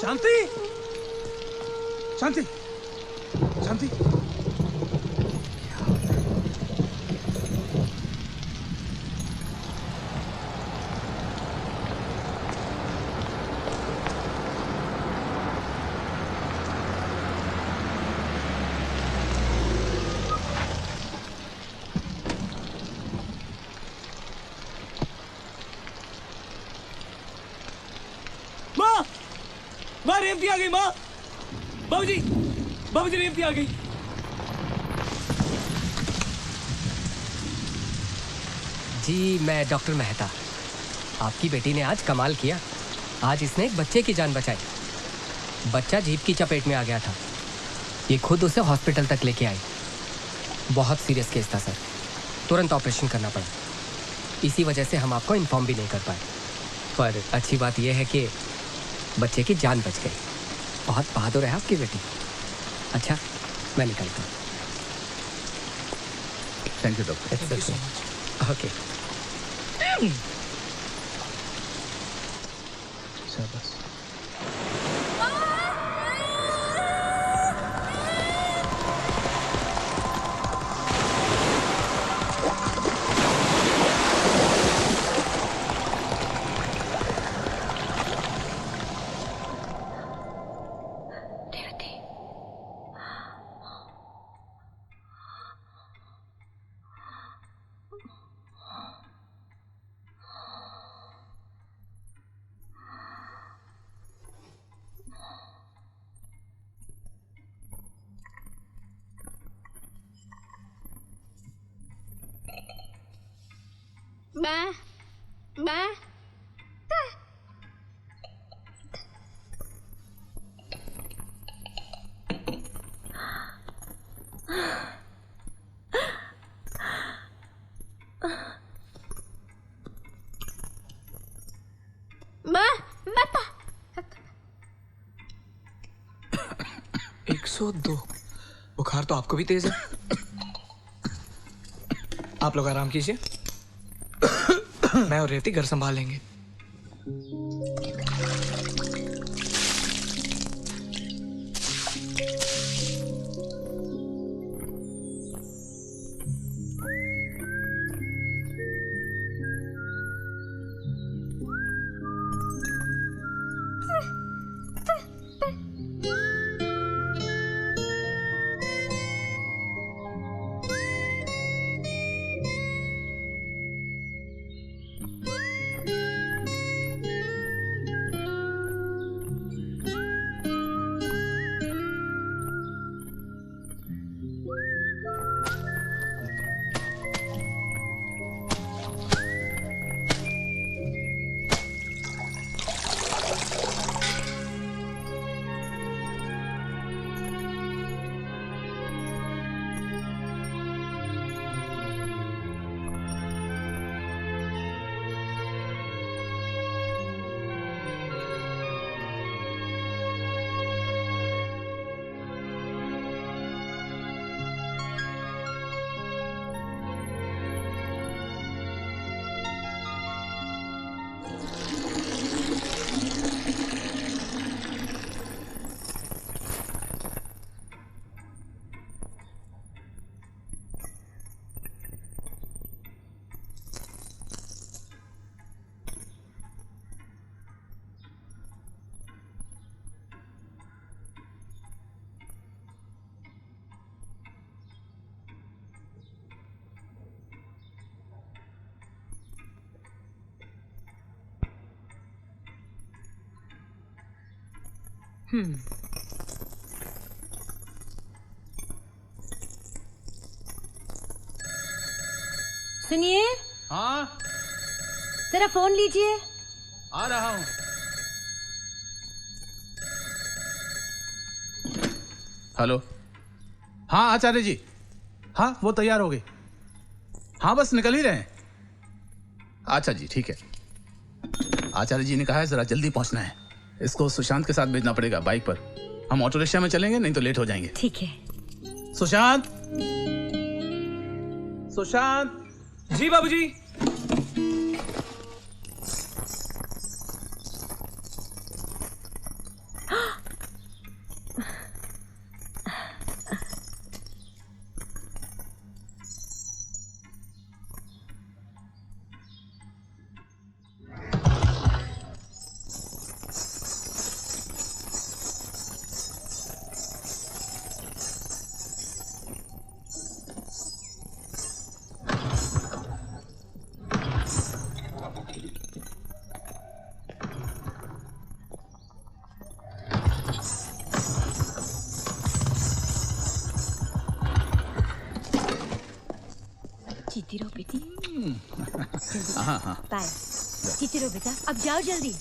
शांति शांति शांति माँ रेवती आ गई। माँ बाबूजी बाबूजी रेवती आ गई। जी मैं डॉक्टर मेहता। आपकी बेटी ने आज कमाल किया। आज इसने एक बच्चे की जान बचाई। बच्चा जीप की चपेट में आ गया था। ये खुद उसे हॉस्पिटल तक लेके आई। बहुत सीरियस केस था सर, तुरंत ऑपरेशन करना पड़ा। इसी वजह से हम आपको इन्फॉर्म भी नहीं कर पाए। पर अच्छी बात यह है कि बच्चे की जान बच गई। बहुत बहादुर है आपकी बेटी। अच्छा मैं निकलता हूँ। Thank you doctor. ओके। शाबाश। मैं मैं 102। बुखार तो आपको भी तेज है। आप लोग आराम कीजिए, मैं और रेवती घर संभाल लेंगे। सुनिए। हाँ जरा फोन लीजिए। आ रहा हूँ। हेलो। हाँ आचार्य जी, हाँ वो तैयार हो गई। हाँ बस निकल ही रहे हैं। अच्छा जी ठीक है। आचार्य जी ने कहा है जरा जल्दी पहुंचना है। इसको सुशांत के साथ भेजना पड़ेगा बाइक पर। हम ऑटो रिक्शा में चलेंगे, नहीं तो लेट हो जाएंगे। ठीक है। सुशांत, सुशांत। जी बाबूजी। बेटी। हाँ हाँ बाय। जीते रहो बेटा, अब जाओ जल्दी।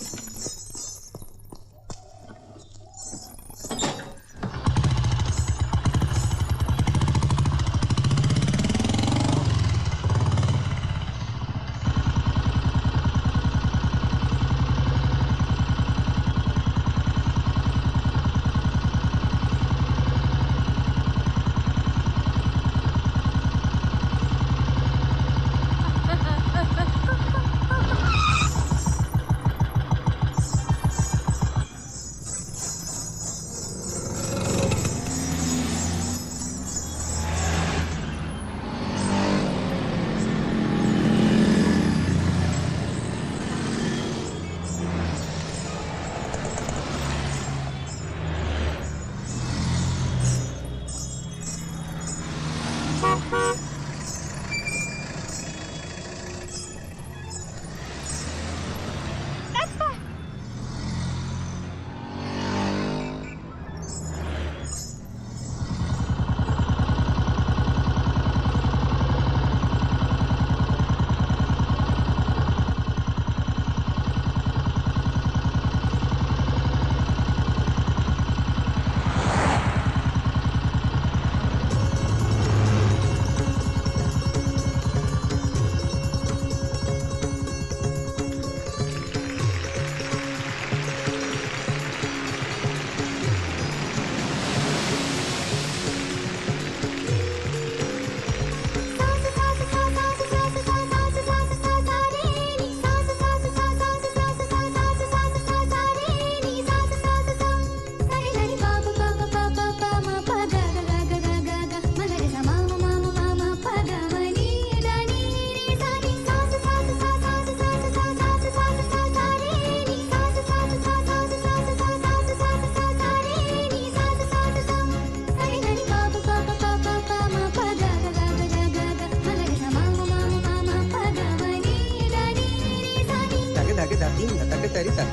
Tari